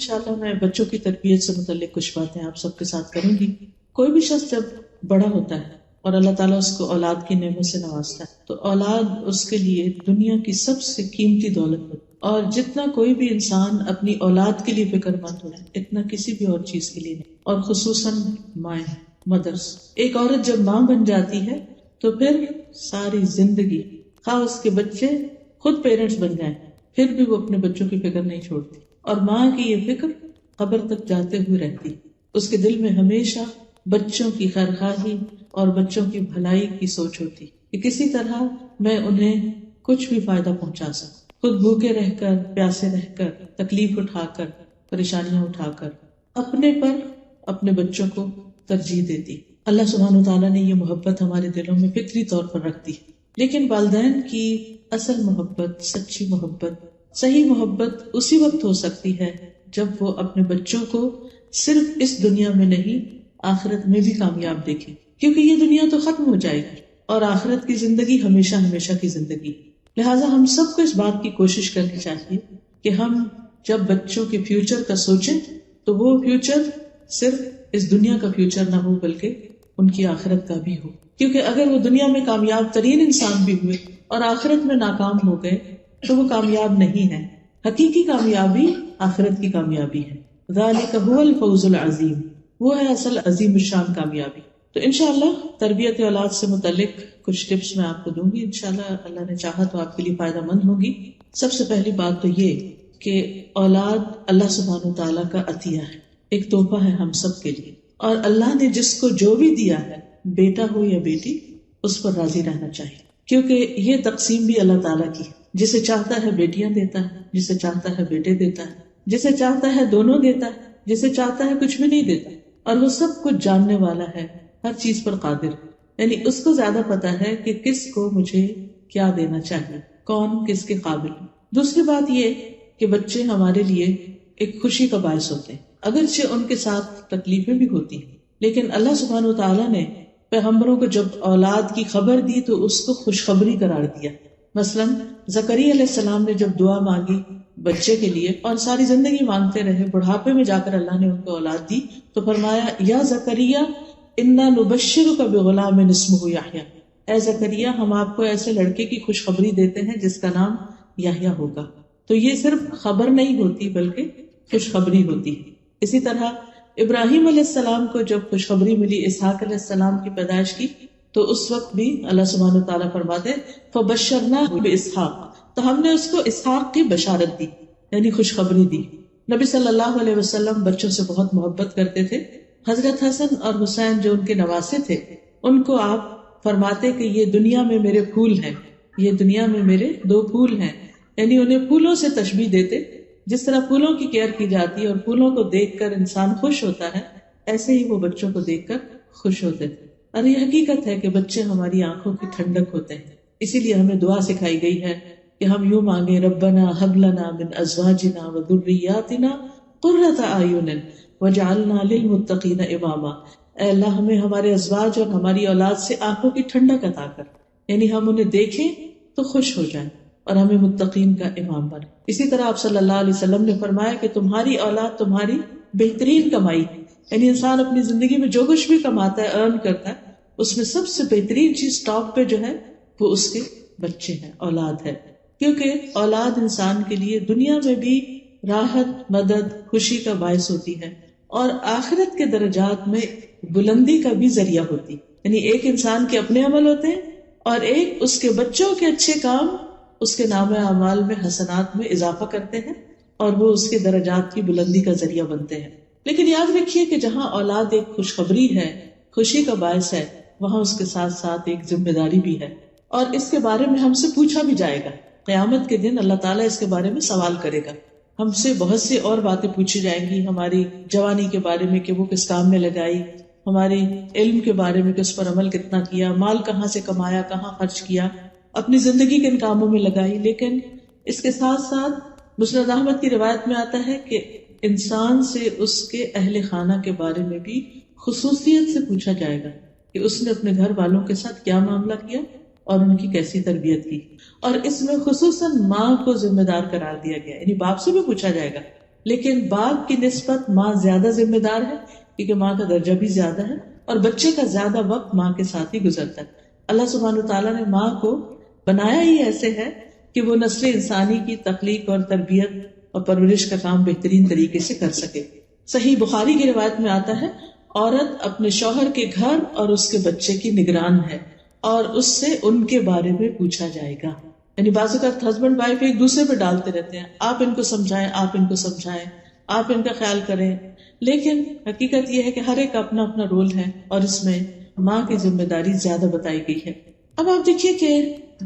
انشاءاللہ میں بچوں کی تربیت سے متعلق کچھ باتیں آپ سب کے ساتھ کروں گی. کوئی بھی شخص جب بڑا ہوتا ہے اور اللہ تعالیٰ اس کو اولاد کی نعمت سے نوازتا ہے تو اولاد اس کے لیے دنیا کی سب سے قیمتی دولت ہوتی ہے. اور جتنا کوئی بھی انسان اپنی اولاد کے لیے فکر مند ہو اتنا کسی بھی اور چیز کے لیے نہیں، اور خصوصاً مائیں، مدرس. ایک عورت جب ماں بن جاتی ہے تو پھر ساری زندگی خواہ اس کے بچے خود پیرنٹس بن جائیں پھر بھی وہ اپنے بچوں کی فکر نہیں چھوڑتی، اور ماں کی یہ فکر قبر تک جاتے ہوئے رہتی. اس کے دل میں ہمیشہ بچوں کی خیرخواہی اور بچوں کی بھلائی کی سوچ ہوتی کہ کسی طرح میں انہیں کچھ بھی فائدہ پہنچا سکوں، خود بھوکے رہ کر، پیاسے رہ کر، تکلیف اٹھا کر، پریشانیاں اٹھا کر اپنے پر اپنے بچوں کو ترجیح دیتی. اللہ سبحانہ وتعالیٰ نے یہ محبت ہمارے دلوں میں فطری طور پر رکھ دی. لیکن والدین کی اصل محبت، سچی محبت، صحیح محبت اسی وقت ہو سکتی ہے جب وہ اپنے بچوں کو صرف اس دنیا میں نہیں آخرت میں بھی کامیاب دیکھیں، کیونکہ یہ دنیا تو ختم ہو جائے گی اور آخرت کی زندگی ہمیشہ ہمیشہ کی زندگی. لہٰذا ہم سب کو اس بات کی کوشش کرنی چاہیے کہ ہم جب بچوں کے فیوچر کا سوچیں تو وہ فیوچر صرف اس دنیا کا فیوچر نہ ہو بلکہ ان کی آخرت کا بھی ہو. کیونکہ اگر وہ دنیا میں کامیاب ترین انسان بھی ہوئے اور آخرت میں ناکام ہو گئے تو وہ کامیاب نہیں ہے. حقیقی کامیابی آخرت کی کامیابی ہے. ذالک هو الفوز العظیم، وہ ہے اصل عظیم الشان کامیابی. تو انشاءاللہ تربیت اولاد سے متعلق کچھ ٹپس میں آپ کو دوں گی، انشاءاللہ اللہ نے چاہا تو آپ کے لیے فائدہ مند ہوگی. سب سے پہلی بات تو یہ کہ اولاد اللہ سبحانہ وتعالیٰ کا عطیہ ہے، ایک تحفہ ہے ہم سب کے لیے، اور اللہ نے جس کو جو بھی دیا ہے، بیٹا ہو یا بیٹی، اس پر راضی رہنا چاہیے، کیونکہ یہ تقسیم بھی اللہ تعالیٰ کی ہے. جسے چاہتا ہے بیٹیاں دیتا ہے، جسے چاہتا ہے بیٹے دیتا ہے، جسے چاہتا ہے دونوں دیتا ہے، جسے چاہتا ہے کچھ بھی نہیں دیتا. اور وہ سب کچھ جاننے والا ہے، ہر چیز پر قادر، یعنی اس کو زیادہ پتا ہے کہ کس کو مجھے کیا دینا چاہیے، کون کس کے قابل. دوسری بات یہ کہ بچے ہمارے لیے ایک خوشی کا باعث ہوتے ہیں، اگرچہ ان کے ساتھ تکلیفیں بھی ہوتی ہیں، لیکن اللہ سبحانہ وتعالیٰ نے پیغمبروں کو جب اولاد کی خبر دی تو اس کو خوشخبری قرار دیا. مثلا زکریا علیہ السلام نے جب دعا مانگی بچے کے لیے اور ساری زندگی مانگتے رہے، بڑھاپے میں جا کر اللہ نے ان کو اولاد دی تو فرمایا یا زکریا انا نبشرک بغلام اسمہ یحییٰ، اے زکریا ہم آپ کو ایسے لڑکے کی خوشخبری دیتے ہیں جس کا نام یحییٰ ہوگا. تو یہ صرف خبر نہیں ہوتی بلکہ خوشخبری ہوتی. اسی طرح ابراہیم علیہ السلام کو جب خوشخبری ملی اسحاق علیہ السلام کی پیدائش کی تو اس وقت بھی اللہ سبحانہ وتعالیٰ فرماتے فبشرناہ باسحاق، تو ہم نے اس کو اسحاق کی بشارت دی، یعنی خوشخبری دی. نبی صلی اللہ علیہ وسلم بچوں سے بہت محبت کرتے تھے. حضرت حسن اور حسین جو ان کے نواسے تھے ان کو آپ فرماتے کہ یہ دنیا میں میرے پھول ہیں، یہ دنیا میں میرے دو پھول ہیں، یعنی انہیں پھولوں سے تشبیہ دیتے. جس طرح پھولوں کی کیئر کی جاتی ہے اور پھولوں کو دیکھ کر انسان خوش ہوتا ہے، ایسے ہی وہ بچوں کو دیکھ کر خوش ہوتے تھے. اور یہ حقیقت ہے کہ بچے ہماری آنکھوں کی ٹھنڈک ہوتے ہیں، اسی لیے ہمیں دعا سکھائی گئی ہے کہ ہم یوں مانگیں ربنا ھب لنا من ازواجنا وذریاتنا قرۃ اعین وجعلنا للمتقین اماما. اے اللہ ہمیں ہمارے ازواج اور ہماری اولاد سے آنکھوں کی ٹھنڈک عطا کر، یعنی ہم انہیں دیکھیں تو خوش ہو جائیں اور ہمیں متقین کا امام بنے. اسی طرح آپ صلی اللہ علیہ وسلم نے فرمایا کہ تمہاری اولاد تمہاری بہترین کمائی، یعنی انسان اپنی زندگی میں جو کچھ بھی کماتا ہے، ارن کرتا ہے، اس میں سب سے بہترین چیز ٹاپ پہ جو ہے وہ اس کے بچے ہیں، اولاد ہے. کیونکہ اولاد انسان کے لیے دنیا میں بھی راحت، مدد، خوشی کا باعث ہوتی ہے اور آخرت کے درجات میں بلندی کا بھی ذریعہ ہوتی. یعنی ایک انسان کے اپنے عمل ہوتے ہیں اور ایک اس کے بچوں کے اچھے کام اس کے نام اعمال میں، حسنات میں اضافہ کرتے ہیں اور وہ اس کے درجات کی بلندی کا ذریعہ بنتے ہیں. لیکن یاد رکھیے کہ جہاں اولاد ایک خوشخبری ہے، خوشی کا باعث ہے، وہاں اس کے ساتھ ساتھ ایک ذمہ داری بھی ہے، اور اس کے بارے میں ہم سے پوچھا بھی جائے گا. قیامت کے دن اللہ تعالیٰ اس کے بارے میں سوال کرے گا. ہم سے بہت سی اور باتیں پوچھی جائیں گی، ہماری جوانی کے بارے میں کہ وہ کس کام میں لگائی، ہماری علم کے بارے میں کہ اس پر عمل کتنا کیا، مال کہاں سے کمایا، کہاں خرچ کیا، اپنی زندگی کن کاموں میں لگائی. لیکن اس کے ساتھ ساتھ مسند احمد کی روایت میں آتا ہے کہ انسان سے اس کے اہل خانہ کے بارے میں بھی خصوصیت سے پوچھا جائے گا کہ اس نے اپنے گھر والوں کے ساتھ کیا معاملہ کیا اور ان کی کیسی تربیت کی. اور اس میں خصوصاً ماں کو ذمہ دار قرار دیا گیا، یعنی باپ سے بھی پوچھا جائے گا لیکن باپ کی نسبت ماں زیادہ ذمہ دار ہے، کیونکہ ماں کا درجہ بھی زیادہ ہے اور بچے کا زیادہ وقت ماں کے ساتھ ہی گزرتا ہے۔ اللہ سبحانہ وتعالیٰ نے ماں کو بنایا ہی ایسے ہے کہ وہ نسل انسانی کی تخلیق اور تربیت اور پرورش کا کام بہترین طریقے سے کر سکے۔ صحیح بخاری کی روایت میں آتا ہے، عورت اپنے شوہر کے گھر اور اس کے بچے کی نگران ہے اور اس سے ان کے بارے میں پوچھا جائے گا۔ یعنی بعض اوقات ہسبینڈ وائف ایک دوسرے پہ ڈالتے رہتے ہیں، آپ ان کو سمجھائیں، آپ ان کو سمجھائیں، آپ ان کا خیال کریں، لیکن حقیقت یہ ہے کہ ہر ایک کا اپنا اپنا رول ہے اور اس میں ماں کی ذمہ داری زیادہ بتائی گئی ہے۔ اب آپ دیکھیے کہ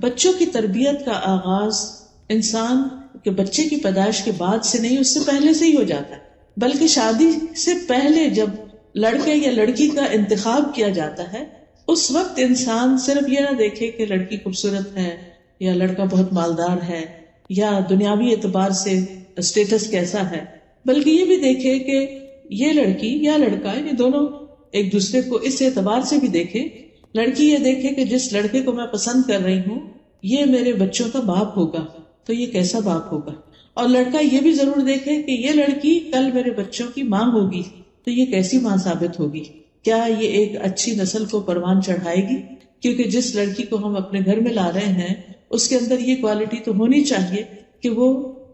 بچوں کی تربیت کا آغاز انسان کے بچے کی پیدائش کے بعد سے نہیں، اس سے پہلے سے ہی ہو جاتا ہے، بلکہ شادی سے پہلے جب لڑکے یا لڑکی کا انتخاب کیا جاتا ہے، اس وقت انسان صرف یہ نہ دیکھے کہ لڑکی خوبصورت ہے یا لڑکا بہت مالدار ہے یا دنیاوی اعتبار سے اسٹیٹس کیسا ہے، بلکہ یہ بھی دیکھے کہ یہ لڑکی یا لڑکا یہ دونوں ایک دوسرے کو اس اعتبار سے بھی دیکھے۔ لڑکی یہ دیکھے کہ جس لڑکے کو میں پسند کر رہی ہوں یہ میرے بچوں کا باپ ہوگا تو یہ کیسا باپ ہوگا، اور لڑکا یہ بھی ضرور دیکھے کہ یہ لڑکی کل میرے بچوں کی ماں ہوگی تو یہ کیسی ماں ثابت ہوگی، کیا یہ ایک اچھی نسل کو پروان چڑھائے گی؟ کیونکہ جس لڑکی کو ہم اپنے گھر میں لا رہے ہیں اس کے اندر یہ کوالٹی تو ہونی چاہیے کہ وہ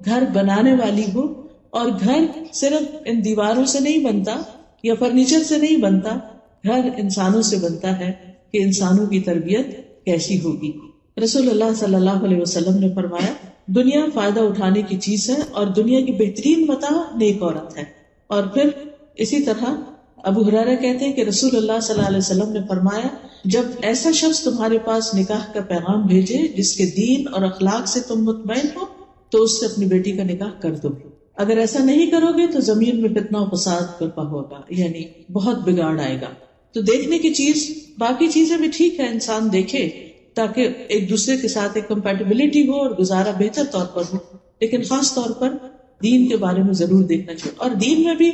گھر بنانے والی ہو، اور گھر صرف ان دیواروں سے نہیں بنتا یا فرنیچر سے نہیں بنتا، گھر انسانوں سے بنتا ہے کہ انسانوں کی تربیت کیسی ہوگی۔ رسول اللہ صلی اللہ علیہ وسلم نے فرمایا، دنیا فائدہ اٹھانے کی چیز ہے اور دنیا کی بہترین متاع نیک عورت ہے۔ اور پھر اسی طرح ابو ہریرہ کہتے ہیں کہ رسول اللہ صلی اللہ علیہ وسلم نے فرمایا، جب ایسا شخص تمہارے پاس نکاح کا پیغام بھیجے جس کے دین اور اخلاق سے تم مطمئن ہو تو اس سے اپنی بیٹی کا نکاح کر دو، اگر ایسا نہیں کرو گے تو زمین میں فتنہ و فساد برپا ہوگا، یعنی بہت بگاڑ آئے گا۔ تو دیکھنے کی چیز، باقی چیزیں بھی ٹھیک ہے انسان دیکھے تاکہ ایک دوسرے کے ساتھ ایک کمپیٹیبلٹی ہو اور گزارا بہتر طور پر ہو، لیکن خاص طور پر دین کے بارے میں ضرور دیکھنا چاہیے۔ اور دین میں بھی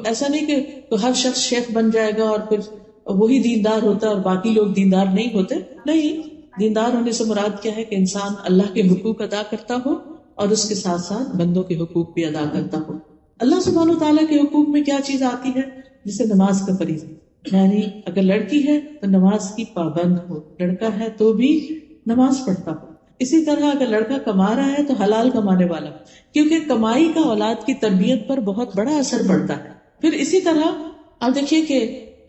ایسا نہیں کہ ہر شخص شیخ بن جائے گا اور پھر وہی دیندار ہوتا ہے اور باقی لوگ دیندار نہیں ہوتے، نہیں، دیندار ہونے سے مراد کیا ہے کہ انسان اللہ کے حقوق ادا کرتا ہو اور اس کے ساتھ ساتھ بندوں کے حقوق بھی ادا کرتا ہو۔ اللہ سبحانہ وتعالیٰ کے حقوق میں کیا چیز آتی ہے؟ جسے نماز کا فریضہ، یعنی اگر لڑکی ہے تو نماز کی پابند ہو، لڑکا ہے تو بھی نماز پڑھتا ہو۔ اسی طرح اگر لڑکا کما رہا ہے تو حلال کمانے والا، کیونکہ کمائی کا اولاد کی تربیت پر بہت بڑا اثر پڑتا ہے۔ پھر اسی طرح آپ دیکھیے کہ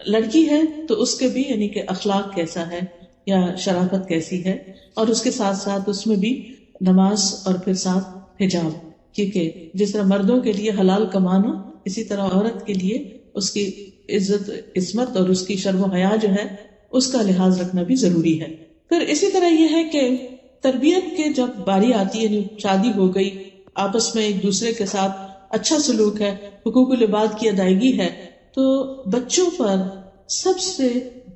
لڑکی ہے تو اس کے بھی یعنی کہ اخلاق کیسا ہے یا شرافت کیسی ہے، اور اس کے ساتھ ساتھ اس میں بھی نماز اور پھر ساتھ حجاب، کیونکہ جس طرح مردوں کے لیے حلال کمانا، اسی طرح عورت کے لیے اس کی عزت عصمت اور اس کی شرم و حیا جو ہے اس کا لحاظ رکھنا بھی ضروری ہے۔ پھر اسی طرح یہ ہے کہ تربیت کے جب باری آتی ہے، یعنی شادی ہو گئی، آپس میں ایک دوسرے کے ساتھ اچھا سلوک ہے، حقوق العباد کی ادائیگی ہے، تو بچوں پر سب سے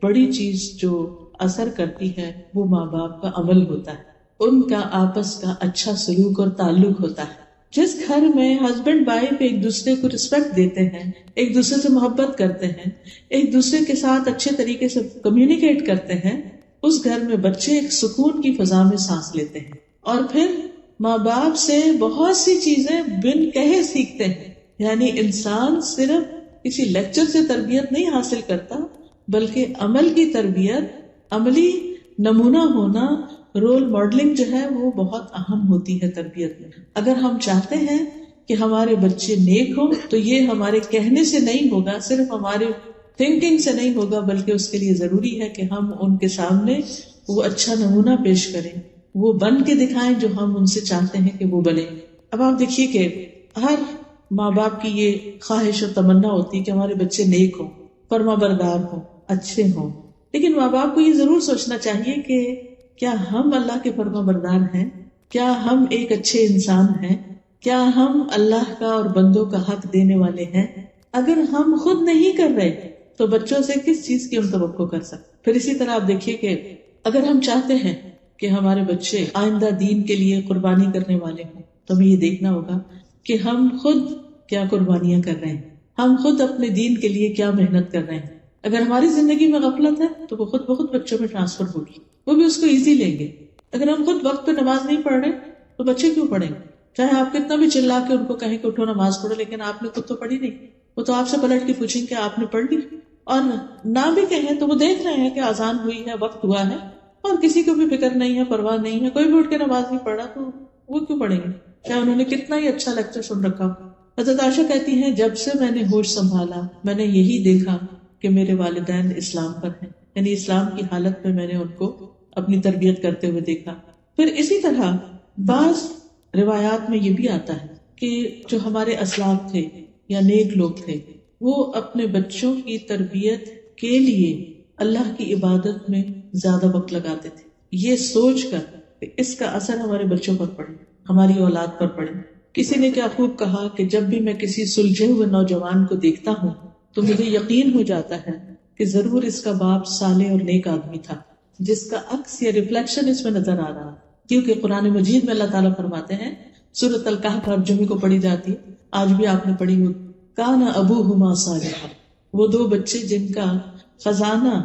بڑی چیز جو اثر کرتی ہے وہ ماں باپ کا عمل ہوتا ہے، ان کا آپس کا اچھا سلوک اور تعلق ہوتا ہے۔ جس گھر میں ہسبینڈ وائف ایک دوسرے کو رسپیکٹ دیتے ہیں، ایک دوسرے سے محبت کرتے ہیں، ایک دوسرے کے ساتھ اچھے طریقے سے کمیونیکیٹ کرتے ہیں، اس گھر میں بچے ایک سکون کی فضا میں سانس لیتے ہیں، اور پھر ماں باپ سے بہت سی چیزیں بن کہے سیکھتے ہیں۔ یعنی انسان صرف کسی لیکچر سے تربیت نہیں حاصل کرتا، بلکہ عمل کی تربیت، عملی نمونہ ہونا، رول ماڈلنگ جو ہے وہ بہت اہم ہوتی ہے تربیت میں۔ اگر ہم چاہتے ہیں کہ ہمارے بچے نیک ہوں تو یہ ہمارے کہنے سے نہیں ہوگا، صرف ہمارے تھنکنگ سے نہیں ہوگا، بلکہ اس کے لیے ضروری ہے کہ ہم ان کے سامنے وہ اچھا نمونہ پیش کریں، وہ بن کے دکھائیں جو ہم ان سے چاہتے ہیں کہ وہ بنے۔ اب آپ دیکھیے کہ ہر ماں باپ کی یہ خواہش اور تمنا ہوتی ہے کہ ہمارے بچے نیک ہوں، فرما بردار ہوں، اچھے ہوں، لیکن ماں باپ کو یہ ضرور سوچنا چاہیے کہ کیا ہم اللہ کے فرما بردار ہیں؟ کیا ہم ایک اچھے انسان ہیں؟ کیا ہم اللہ کا اور بندوں کا حق دینے والے ہیں؟ اگر ہم خود نہیں کر رہے تو بچوں سے کس چیز کی ہم توقع کر سکتے؟ پھر اسی طرح آپ دیکھیے کہ اگر ہم چاہتے ہیں کہ ہمارے بچے آئندہ دین کے لیے قربانی کرنے والے ہوں تو ہمیں یہ دیکھنا ہوگا کہ ہم خود کیا قربانیاں کر رہے ہیں، ہم خود اپنے دین کے لیے کیا محنت کر رہے ہیں۔ اگر ہماری زندگی میں غفلت ہے تو وہ خود بخود بچوں میں ٹرانسفر ہوگی، وہ بھی اس کو ایزی لیں گے۔ اگر ہم خود وقت پہ نماز نہیں پڑھ رہے تو بچے کیوں پڑھیں گے؟ چاہے آپ کتنا بھی چلا کے ان کو کہیں کہ اٹھو نماز پڑھو، لیکن آپ نے خود تو پڑھی نہیں، وہ تو آپ سے پلٹ کے پوچھیں کہ آپ نے پڑھ لی، اور نہ بھی کہیں تو وہ دیکھ رہے ہیں کہ اذان ہوئی ہے، وقت ہوا ہے، اور کسی کو بھی فکر نہیں ہے، پرواہ نہیں ہے، کوئی بھی اٹھ کے نماز نہیں پڑھا تو وہ کیوں پڑھیں گے، چاہے انہوں نے کتنا ہی اچھا لیکچر سن رکھا ہو۔ حضرت عائشہ کہتی ہیں جب سے میں نے ہوش سنبھالا میں نے یہی دیکھا کہ میرے والدین اسلام پر ہیں، یعنی اسلام کی حالت میں نے ان کو اپنی تربیت کرتے ہوئے دیکھا۔ پھر اسی طرح بعض روایات میں یہ بھی آتا ہے کہ جو ہمارے اسلاف تھے یا نیک لوگ تھے وہ اپنے بچوں کی تربیت کے لیے اللہ کی عبادت میں زیادہ وقت لگاتے تھے، یہ سوچ کر کہ اس کا اثر ہمارے بچوں پر پڑے، ہماری اولاد پر پڑے۔ کسی نے کیا خوب کہا کہ جب بھی میں کسی سلجھے ہوئے نوجوان کو دیکھتا ہوں تو مجھے یقین ہو جاتا ہے کہ ضرور اس کا باپ صالح اور نیک آدمی تھا، جس کا عکس یا ریفلیکشن اس میں نظر آ رہا، کیونکہ قرآن مجید میں اللہ تعالیٰ فرماتے ہیں، سورۃ الکہف ہر جمعے کو پڑھی جاتی ہے، آج بھی آپ نے پڑھی ہو، کان ابوہما صالحا، وہ دو بچے جن کا خزانہ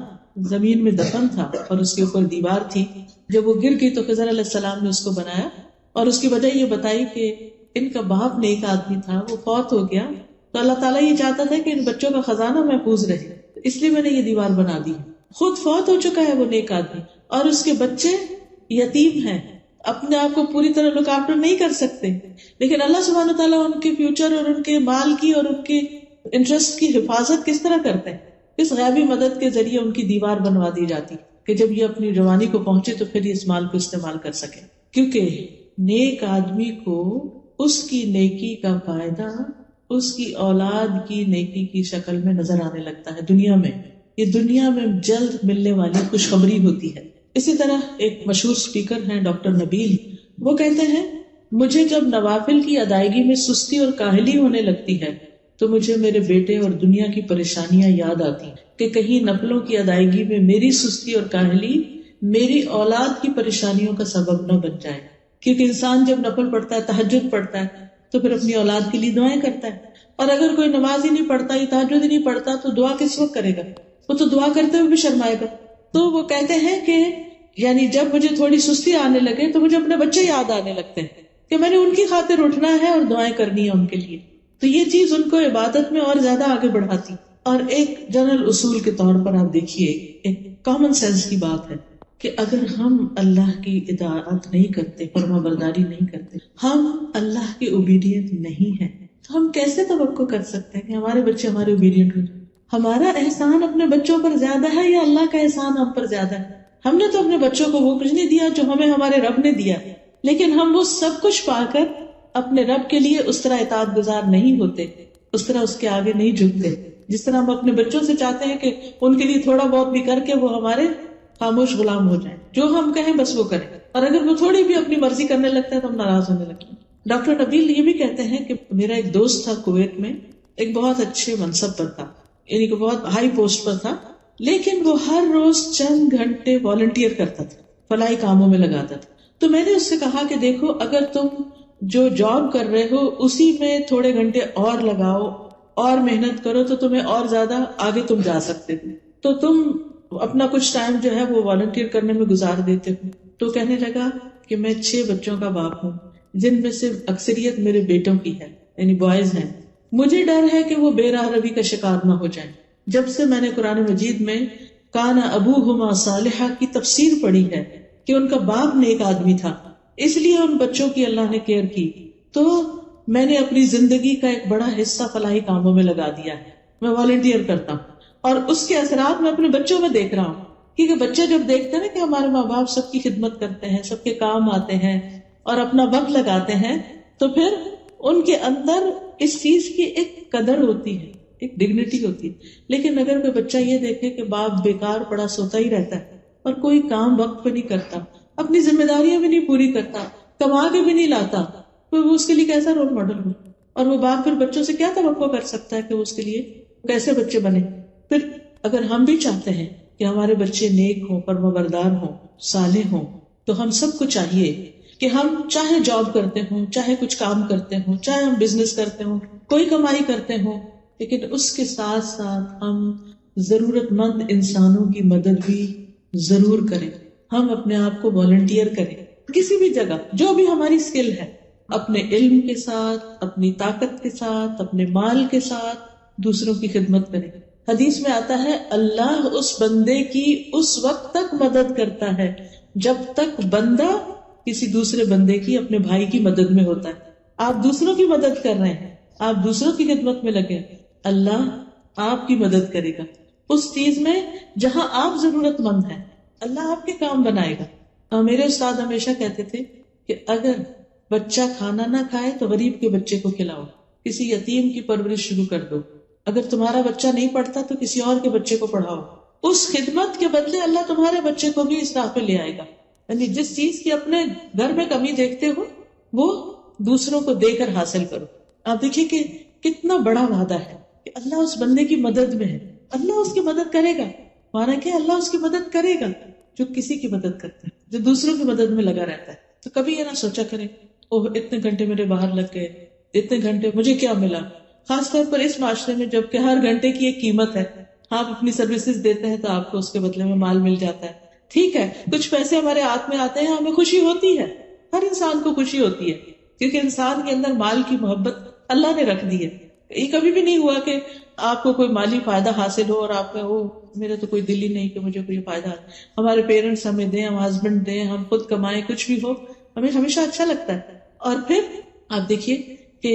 زمین میں دفن تھا اور اس کے اوپر دیوار تھی، جب وہ گر گئی تو خضر علیہ السلام نے اس کو بنایا، اور اس کی وجہ یہ بتائی کہ ان کا باپ نیک آدمی تھا، وہ فوت ہو گیا تو اللہ تعالیٰ یہ چاہتا تھا کہ ان بچوں کا خزانہ محفوظ رہے، اس لیے میں نے یہ دیوار بنا دی۔ خود فوت ہو چکا ہے وہ نیک آدمی، اور اس کے بچے یتیم ہیں، اپنے آپ کو پوری طرح لک آفٹر نہیں کر سکتے، لیکن اللہ سبحانہ تعالیٰ ان کے فیوچر اور ان کے مال کی اور ان کے انٹرسٹ کی حفاظت کس طرح کرتے ہیں؟ اس غیبی مدد کے ذریعے ان کی دیوار بنوا دی جاتی کہ جب یہ اپنی جوانی کو پہنچے تو پھر اس مال کو استعمال کر سکے، کیونکہ نیک آدمی کو اس کی نیکی کا فائدہ اس کی اولاد کی نیکی کی شکل میں نظر آنے لگتا ہے دنیا میں، یہ دنیا میں جلد ملنے والی خوشخبری ہوتی ہے۔ اسی طرح ایک مشہور سپیکر ہیں ڈاکٹر نبیل، وہ کہتے ہیں مجھے جب نوافل کی ادائیگی میں سستی اور کاہلی ہونے لگتی ہے تو مجھے میرے بیٹے اور دنیا کی پریشانیاں یاد آتی کہ کہیں نفلوں کی ادائیگی میں میری سستی اور کاہلی میری اولاد کی پریشانیوں کا سبب نہ بن جائے، کیونکہ انسان جب نفل پڑھتا ہے، تہجد پڑھتا ہے، تو پھر اپنی اولاد کے لیے دعائیں کرتا ہے، اور اگر کوئی نماز ہی نہیں پڑھتا یا تہجد ہی نہیں پڑھتا تو دعا کس وقت کرے گا؟ وہ تو دعا کرتے ہوئے بھی شرمائے گا۔ تو وہ کہتے ہیں کہ یعنی جب مجھے تھوڑی سستی آنے لگے تو مجھے اپنے بچے یاد آنے لگتے ہیں کہ میں نے ان کی خاطر اٹھنا ہے اور دعائیں کرنی ہے ان کے لیے، تو یہ چیز ان کو عبادت میں اور زیادہ آگے بڑھاتی۔ اور ایک جنرل اصول کے طور پر آپ دیکھیے، ایک کامن سینس کی بات ہے کہ اگر ہم اللہ کی اطاعت نہیں کرتے، فرما برداری نہیں کرتے، ہم اللہ کے اوبیڈینٹ نہیں ہیں، تو ہم کیسے توقع کر سکتے ہیں کہ ہمارے بچے ہمارے اوبیڈینٹ ہو جائیں؟ ہمارا احسان اپنے بچوں پر زیادہ ہے یا اللہ کا احسان ہم پر زیادہ ہے؟ ہم نے تو اپنے بچوں کو وہ کچھ نہیں دیا جو ہمیں ہمارے رب نے دیا، لیکن ہم وہ سب کچھ پا کر اپنے رب کے لیے اس طرح اطاعت گزار نہیں ہوتے، اس طرح اس کے آگے نہیں جھکتے، جس طرح ہم اپنے بچوں سے چاہتے ہیں کہ ان کے لیے تھوڑا بہت بھی کر کے وہ ہمارے خاموش غلام ہو جائیں، جو ہم کہیں بس وہ کریں، اور اگر وہ تھوڑی بھی اپنی مرضی کرنے لگتا ہے تو ہم ناراض ہونے لگتے ہیں۔ ڈاکٹر نبیل یہ بھی کہتے ہیں کہ میرا ایک دوست تھا کویت میں، ایک بہت اچھے منصب پر تھا، یعنی کہ بہت ہائی پوسٹ پر تھا، لیکن وہ ہر روز چند گھنٹے والنٹیئر کرتا تھا، فلاحی کاموں میں لگاتا تھا۔ تو میں نے اس سے کہا کہ دیکھو اگر تم جو جاب کر رہے ہو اسی میں تھوڑے گھنٹے اور لگاؤ اور محنت کرو تو تمہیں اور زیادہ آگے تم جا سکتے ہو، تو تم اپنا کچھ ٹائم جو ہے وہ والنٹیئر کرنے میں گزار دیتے ہو۔ تو کہنے لگا کہ میں 6 بچوں کا باپ ہوں جن میں سے اکثریت میرے بیٹوں کی ہے، یعنی بوائز ہیں، مجھے ڈر ہے کہ وہ بے راہ روی کا شکار نہ ہو جائیں۔ جب سے میں نے قرآن مجید میں کان ابوہما صالحا کی تفسیر پڑھی ہے کہ ان کا باپ نیک آدمی تھا، اس لیے ان بچوں کی اللہ نے کیئر کی، تو میں نے اپنی زندگی کا ایک بڑا حصہ فلاحی کاموں میں لگا دیا ہے، میں والنٹیئر کرتا ہوں، اور اس کے اثرات میں اپنے بچوں میں دیکھ رہا ہوں، کیونکہ بچے جب دیکھتے ہیں نا کہ ہمارے ماں باپ سب کی خدمت کرتے ہیں، سب کے کام آتے ہیں اور اپنا وقت لگاتے ہیں، تو پھر ان کے اندر اس چیز کی ایک قدر ہوتی ہے، ایک ڈگنیٹی ہوتی ہے۔ لیکن اگر کوئی بچہ یہ دیکھے کہ باپ بیکار پڑا سوتا ہی رہتا ہے اور کوئی کام وقت پہ نہیں کرتا، اپنی ذمہ داریاں بھی نہیں پوری کرتا، کما کے بھی نہیں لاتا، تو وہ اس کے لیے کیسا رول ماڈل ہو؟ اور وہ باپ پھر بچوں سے کیا توقع کر سکتا ہے کہ وہ اس کے لیے کیسے بچے بنے؟ پھر اگر ہم بھی چاہتے ہیں کہ ہمارے بچے نیک ہوں، فرمانبردار ہوں، صالح ہوں، تو ہم سب کو چاہیے کہ ہم چاہے جاب کرتے ہوں، چاہے کچھ کام کرتے ہوں، چاہے ہم بزنس کرتے ہوں، کوئی کمائی کرتے ہوں، لیکن اس کے ساتھ ساتھ ہم ضرورت مند انسانوں کی مدد بھی ضرور کریں، ہم اپنے آپ کو والنٹیئر کریں کسی بھی جگہ، جو بھی ہماری اسکل ہے، اپنے علم کے ساتھ، اپنی طاقت کے ساتھ، اپنے مال کے ساتھ دوسروں کی خدمت کریں. حدیث میں آتا ہے اللہ اس بندے کی اس وقت تک مدد کرتا ہے جب تک بندہ کسی دوسرے بندے کی، اپنے بھائی کی مدد میں ہوتا ہے. آپ دوسروں کی مدد کر رہے ہیں، آپ دوسروں کی خدمت میں لگے، اللہ آپ کی مدد کرے گا اس چیز میں جہاں آپ ضرورت مند ہیں. اللہ آپ کے کام بنائے گا. میرے استاد ہمیشہ کہتے تھے کہ اگر بچہ کھانا نہ کھائے تو غریب کے بچے کو کھلاؤ، کسی یتیم کی پرورش شروع کر دو. اگر تمہارا بچہ نہیں پڑھتا تو کسی اور کے بچے کو پڑھاؤ. اس خدمت کے بدلے اللہ تمہارے بچے کو بھی اس راہ پہ لے آئے گا. یعنی جس چیز کی اپنے گھر میں کمی دیکھتے ہو وہ دوسروں کو دے کر حاصل کرو. آپ دیکھیے کہ کتنا بڑا وعدہ ہے کہ اللہ اس بندے کی مدد میں ہے، اللہ اس کی مدد کرے گا. مانا کہ اللہ اس کی مدد کرے گا جو کسی کی مدد کرتا ہے، جو دوسروں کی مدد میں لگا رہتا ہے. تو کبھی یہ نہ سوچا کریں اوہ اتنے گھنٹے میرے باہر لگ گئے، اتنے گھنٹے مجھے کیا ملا. خاص طور پر اس معاشرے میں جب کہ ہر گھنٹے کی ایک قیمت ہے، آپ اپنی سروسز دیتے ہیں تو آپ کو اس کے بدلے میں مال مل جاتا ہے. ٹھیک ہے کچھ پیسے ہمارے ہاتھ میں آتے ہیں، ہمیں خوشی ہوتی ہے، ہر انسان کو خوشی ہوتی ہے کیونکہ انسان کے اندر مال کی محبت اللہ نے رکھ دی ہے. یہ کبھی بھی نہیں ہوا کہ آپ کو کوئی مالی فائدہ حاصل ہو اور آپ کا میرا تو کوئی دل ہی نہیں کہ مجھے کوئی فائدہ. ہمارے پیرنٹس ہمیں دیں، ہم ہسبینڈ دیں، ہم خود کمائیں، کچھ بھی ہو ہمیں ہمیشہ اچھا لگتا ہے. اور پھر آپ دیکھیے کہ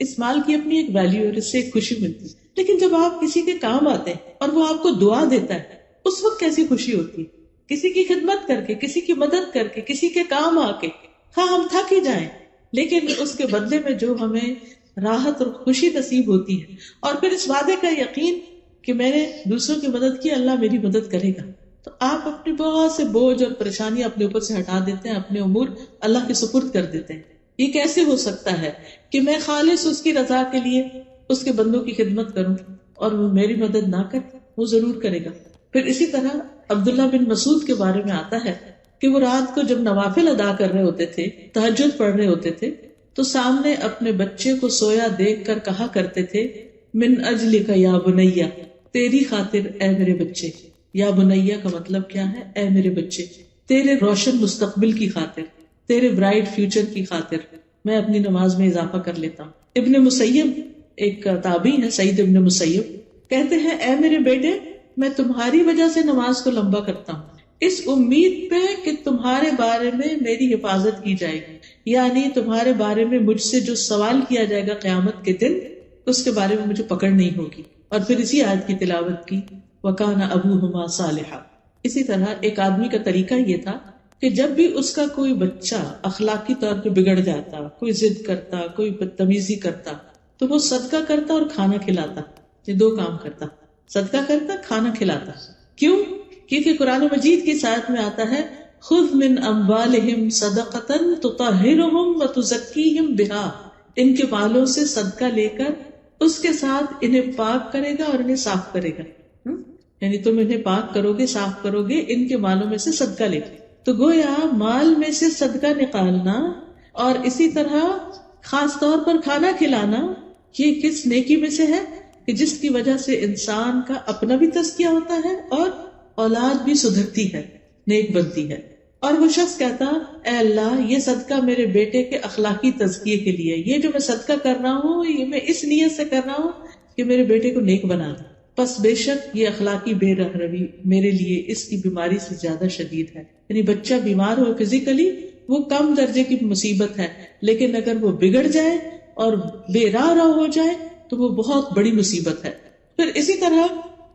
اس مال کی اپنی ایک ویلیو اور اس سے ایک خوشی ملتی ہے. لیکن جب آپ کسی کے کام آتے ہیں اور وہ آپ کو دعا دیتا ہے اس وقت کیسی خوشی ہوتی ہے. کسی کی خدمت کر کے، کسی کی مدد کر کے، کسی کے کام آ کے، ہاں ہم تھک ہی جائیں لیکن اس کے بدلے میں جو ہمیں راحت اور خوشی نصیب ہوتی ہے، اور پھر اس وعدے کا یقین کہ میں نے دوسروں کی مدد کی، اللہ میری مدد کرے گا. تو آپ اپنی بہت سے بوجھ اور پریشانیاں اپنے اوپر سے ہٹا دیتے ہیں، اپنے امور اللہ کے سپرد کر دیتے ہیں. یہ کیسے ہو سکتا ہے کہ میں خالص اس کی رضا کے لیے اس کے بندوں کی خدمت کروں اور وہ میری مدد نہ کرے؟ وہ ضرور کرے گا. پھر اسی طرح عبداللہ بن مسعود کے بارے میں آتا ہے کہ وہ رات کو جب نوافل ادا کر رہے ہوتے تھے، تہجد پڑھ رہے ہوتے تھے، تو سامنے اپنے بچے کو سویا دیکھ کر کہا کرتے تھے من اجلک یا بنیا، تیری خاطر اے میرے بچے. یا بنیا کا مطلب کیا ہے؟ اے میرے بچے، تیرے روشن مستقبل کی خاطر، تیرے برائٹ فیوچر کی خاطر میں اپنی نماز میں اضافہ کر لیتا ہوں. ابن مسیب ایک تابعی ہے، سعید ابن مسیب، کہتے ہیں اے میرے بیٹے میں تمہاری وجہ سے نماز کو لمبا کرتا ہوں اس امید پہ کہ تمہارے بارے میں میری حفاظت کی جائے گی، یعنی تمہارے بارے میں مجھ سے جو سوال کیا جائے گا قیامت کے دن اس کے بارے میں مجھے پکڑ نہیں ہوگی. اور پھر اسی آیت کی تلاوت کی وَكَانَ أَبُوهُمَا صَالِحًا. اسی طرح ایک آدمی کا طریقہ یہ تھا کہ جب بھی اس کا کوئی بچہ اخلاقی طور پہ بگڑ جاتا، کوئی ضد کرتا، کوئی بدتمیزی کرتا، تو وہ صدقہ کرتا اور کھانا کھلاتا. یہ دو کام کرتا، صدقہ کرتا، کھانا کھلاتا. کیوں؟ کیونکہ قرآن مجید کی آیت میں آتا ہے خذ من اموالہم صدقۃ تطہرہم وتزکیہم بہا، ان کے مالوں سے صدقہ لے کر اس کے ساتھ انہیں پاک کرے گا اور انہیں صاف کرے گا. یعنی تم انہیں پاک کرو گے، صاف کرو گے ان کے مالوں میں سے صدقہ لے کے. تو گویا مال میں سے صدقہ نکالنا اور اسی طرح خاص طور پر کھانا کھلانا یہ کس نیکی میں سے ہے کہ جس کی وجہ سے انسان کا اپنا بھی تزکیہ ہوتا ہے اور اولاد بھی سدھرتی ہے، نیک بنتی ہے. اور وہ شخص کہتا اے اللہ یہ صدقہ میرے بیٹے کے اخلاقی تزکیے کے لیے، یہ جو میں صدقہ کر رہا ہوں یہ میں اس نیت سے کر رہا ہوں کہ میرے بیٹے کو نیک بنا دوں. پس بے شک یہ اخلاقی بے رہروی میرے لیے اس کی بیماری سے زیادہ شدید ہے. یعنی بچہ بیمار ہو فزیکلی وہ کم درجے کی مصیبت ہے، لیکن اگر وہ بگڑ جائے اور بے راہ ہو جائے تو وہ بہت بڑی مصیبت ہے. پھر اسی طرح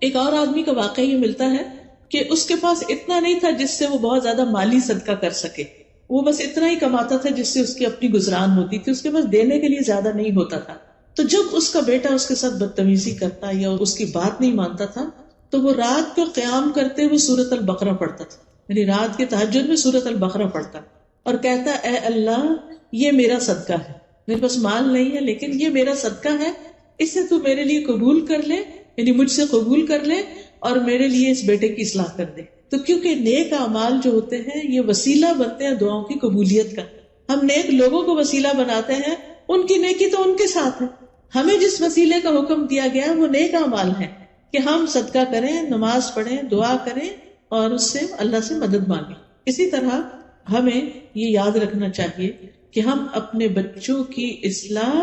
ایک اور آدمی کا واقعہ یہ ملتا ہے کہ اس کے پاس اتنا نہیں تھا جس سے وہ بہت زیادہ مالی صدقہ کر سکے، وہ بس اتنا ہی کماتا تھا جس سے اس کی اپنی گزران ہوتی تھی، اس کے پاس دینے کے لیے زیادہ نہیں ہوتا تھا. تو جب اس کا بیٹا اس کے ساتھ بدتمیزی کرتا یا اس کی بات نہیں مانتا تھا تو وہ رات کو قیام کرتے ہوئے سورۃ البقرہ پڑھتا تھا، یعنی رات کے تہجد میں سورۃ البقرہ پڑھتا اور کہتا اے اللہ یہ میرا صدقہ ہے، میرے پاس مال نہیں ہے لیکن یہ میرا صدقہ ہے، اسے تو میرے لیے قبول کر لے، یعنی مجھ سے قبول کر لے اور میرے لیے اس بیٹے کی اصلاح کر دے. تو کیونکہ نیک اعمال جو ہوتے ہیں یہ وسیلہ بنتے ہیں دعاؤں کی قبولیت کا. ہم نیک لوگوں کو وسیلہ بناتے ہیں، ان کی نیکی تو ان کے ساتھ ہے. ہمیں جس وسیلے کا حکم دیا گیا وہ نیک اعمال ہے کہ ہم صدقہ کریں، نماز پڑھیں، دعا کریں اور اس سے اللہ سے مدد مانگیں. اسی طرح ہمیں یہ یاد رکھنا چاہیے کہ ہم اپنے بچوں کی اصلاح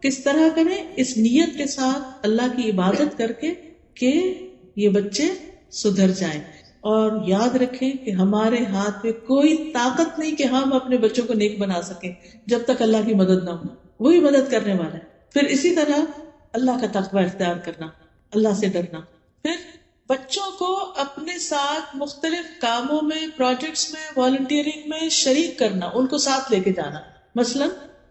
کس طرح کریں، اس نیت کے ساتھ اللہ کی عبادت کر کے کہ یہ بچے سدھر جائیں. اور یاد رکھیں کہ ہمارے ہاتھ میں کوئی طاقت نہیں کہ ہم اپنے بچوں کو نیک بنا سکیں جب تک اللہ کی مدد نہ ہو. وہی مدد کرنے والا ہے. پھر اسی طرح اللہ کا تقوی اختیار کرنا، اللہ سے ڈرنا. پھر بچوں کو اپنے ساتھ مختلف کاموں میں، پروجیکٹس میں، والنٹیئرنگ میں شریک کرنا، ان کو ساتھ لے کے جانا. مثلا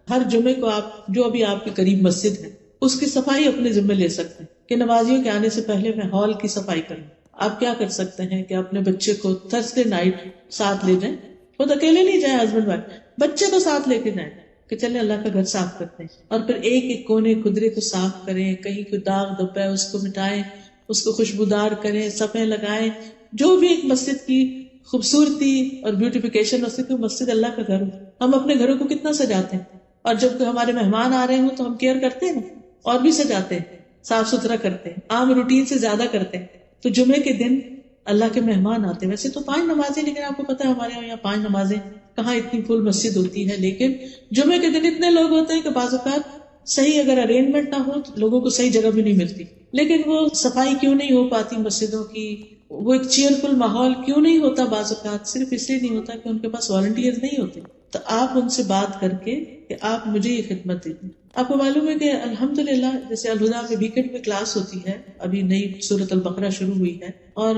ہر جمعے کو آپ جو ابھی آپ کے قریب مسجد ہے اس کی صفائی اپنے ذمہ لے سکتے ہیں کہ نمازیوں کے آنے سے پہلے میں ہال کی صفائی کروں. آپ کیا کر سکتے ہیں کہ اپنے بچے کو تھرسڈے نائٹ ساتھ لے جائیں. خود اکیلے نہیں جائیں، ہسبینڈ وائف، بچے کو ساتھ لے کے جائیں کہ چلے اللہ کا گھر صاف کرتے ہیں. اور پھر ایک ایک کونے خدرے کو صاف کریں، کہیں کوئی داغ دھبا ہے اس کو مٹائیں، اس کو خوشبودار کریں، صفیں لگائیں. جو بھی ایک مسجد کی خوبصورتی اور بیوٹیفیکیشن ہو سکے. مسجد اللہ کا گھر ہو. ہم اپنے گھروں کو کتنا سجاتے ہیں، اور جب کوئی ہمارے مہمان آ رہے ہوں تو ہم کیئر کرتے ہیں اور بھی سجاتے ہیں، صاف ستھرا کرتے ہیں، عام روٹین سے زیادہ کرتے ہیں. تو جمعے کے دن اللہ کے مہمان آتے ہیں. ویسے تو 5 نمازیں، لیکن آپ کو پتا ہے ہمارے یہاں 5 نمازیں کہاں اتنی فل مسجد ہوتی ہے. لیکن جمعے کے دن اتنے لوگ ہوتے ہیں کہ بعض اوقات صحیح اگر ارینجمنٹ نہ ہو تو لوگوں کو صحیح جگہ بھی نہیں ملتی. لیکن وہ صفائی کیوں نہیں ہو پاتی مسجدوں کی، وہ ایک چیئرفل ماحول کیوں نہیں ہوتا بعض اوقات؟ صرف اس لیے نہیں ہوتا کہ ان کے پاس والنٹیئر نہیں ہوتے. تو آپ ان سے بات کر کے کہ آپ مجھے یہ خدمت دے دیں. آپ کو معلوم ہے کہ الحمدللہ جیسے الہدا میں ویکینڈ میں کلاس ہوتی ہے، ابھی نئی سورۃ البقرہ شروع ہوئی ہے، اور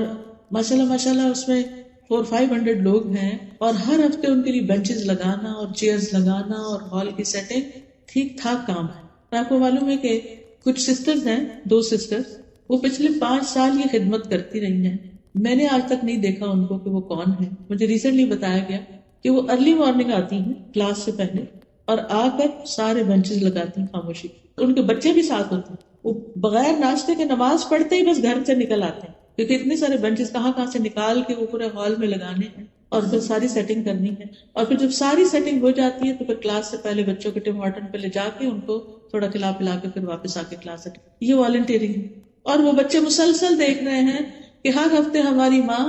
ماشاءاللہ اس میں 400-500 لوگ ہیں، اور ہر ہفتے ان کے لیے بینچز لگانا اور چیئرز لگانا اور ہال کی سیٹنگ ٹھیک ٹھاک کام ہے. آپ کو معلوم ہے کہ کچھ سسٹرز ہیں، 2 سسٹرز، وہ پچھلے 5 سال یہ خدمت کرتی رہی ہیں. میں نے آج تک نہیں دیکھا ان کو کہ وہ کون ہے. مجھے ریسنٹلی بتایا گیا کہ وہ ارلی مارننگ آتی ہیں کلاس سے پہلے اور آ کر سارے بینچز لگاتی ہیں خاموشی. ان کے بچے بھی ساتھ ہوتے ہیں. وہ بغیر ناشتے کے نماز پڑھتے ہی بس گھر سے نکل آتے ہیں، کیونکہ اتنے سارے بینچز کہاں سے نکال کے وہ پورے ہال میں لگانے ہیں اور پھر ساری سیٹنگ کرنی ہے. اور پھر جب ساری سیٹنگ ہو جاتی ہے تو پھر کلاس سے پہلے بچوں کے ٹم ہارٹن پہ لے جا کے ان کو تھوڑا کھلا پلا کے پھر واپس آ کے کلاس سیٹنگ. یہ والنٹیئرنگ ہے. اور وہ بچے مسلسل دیکھ رہے ہیں کہ ہر ہفتے ہماری ماں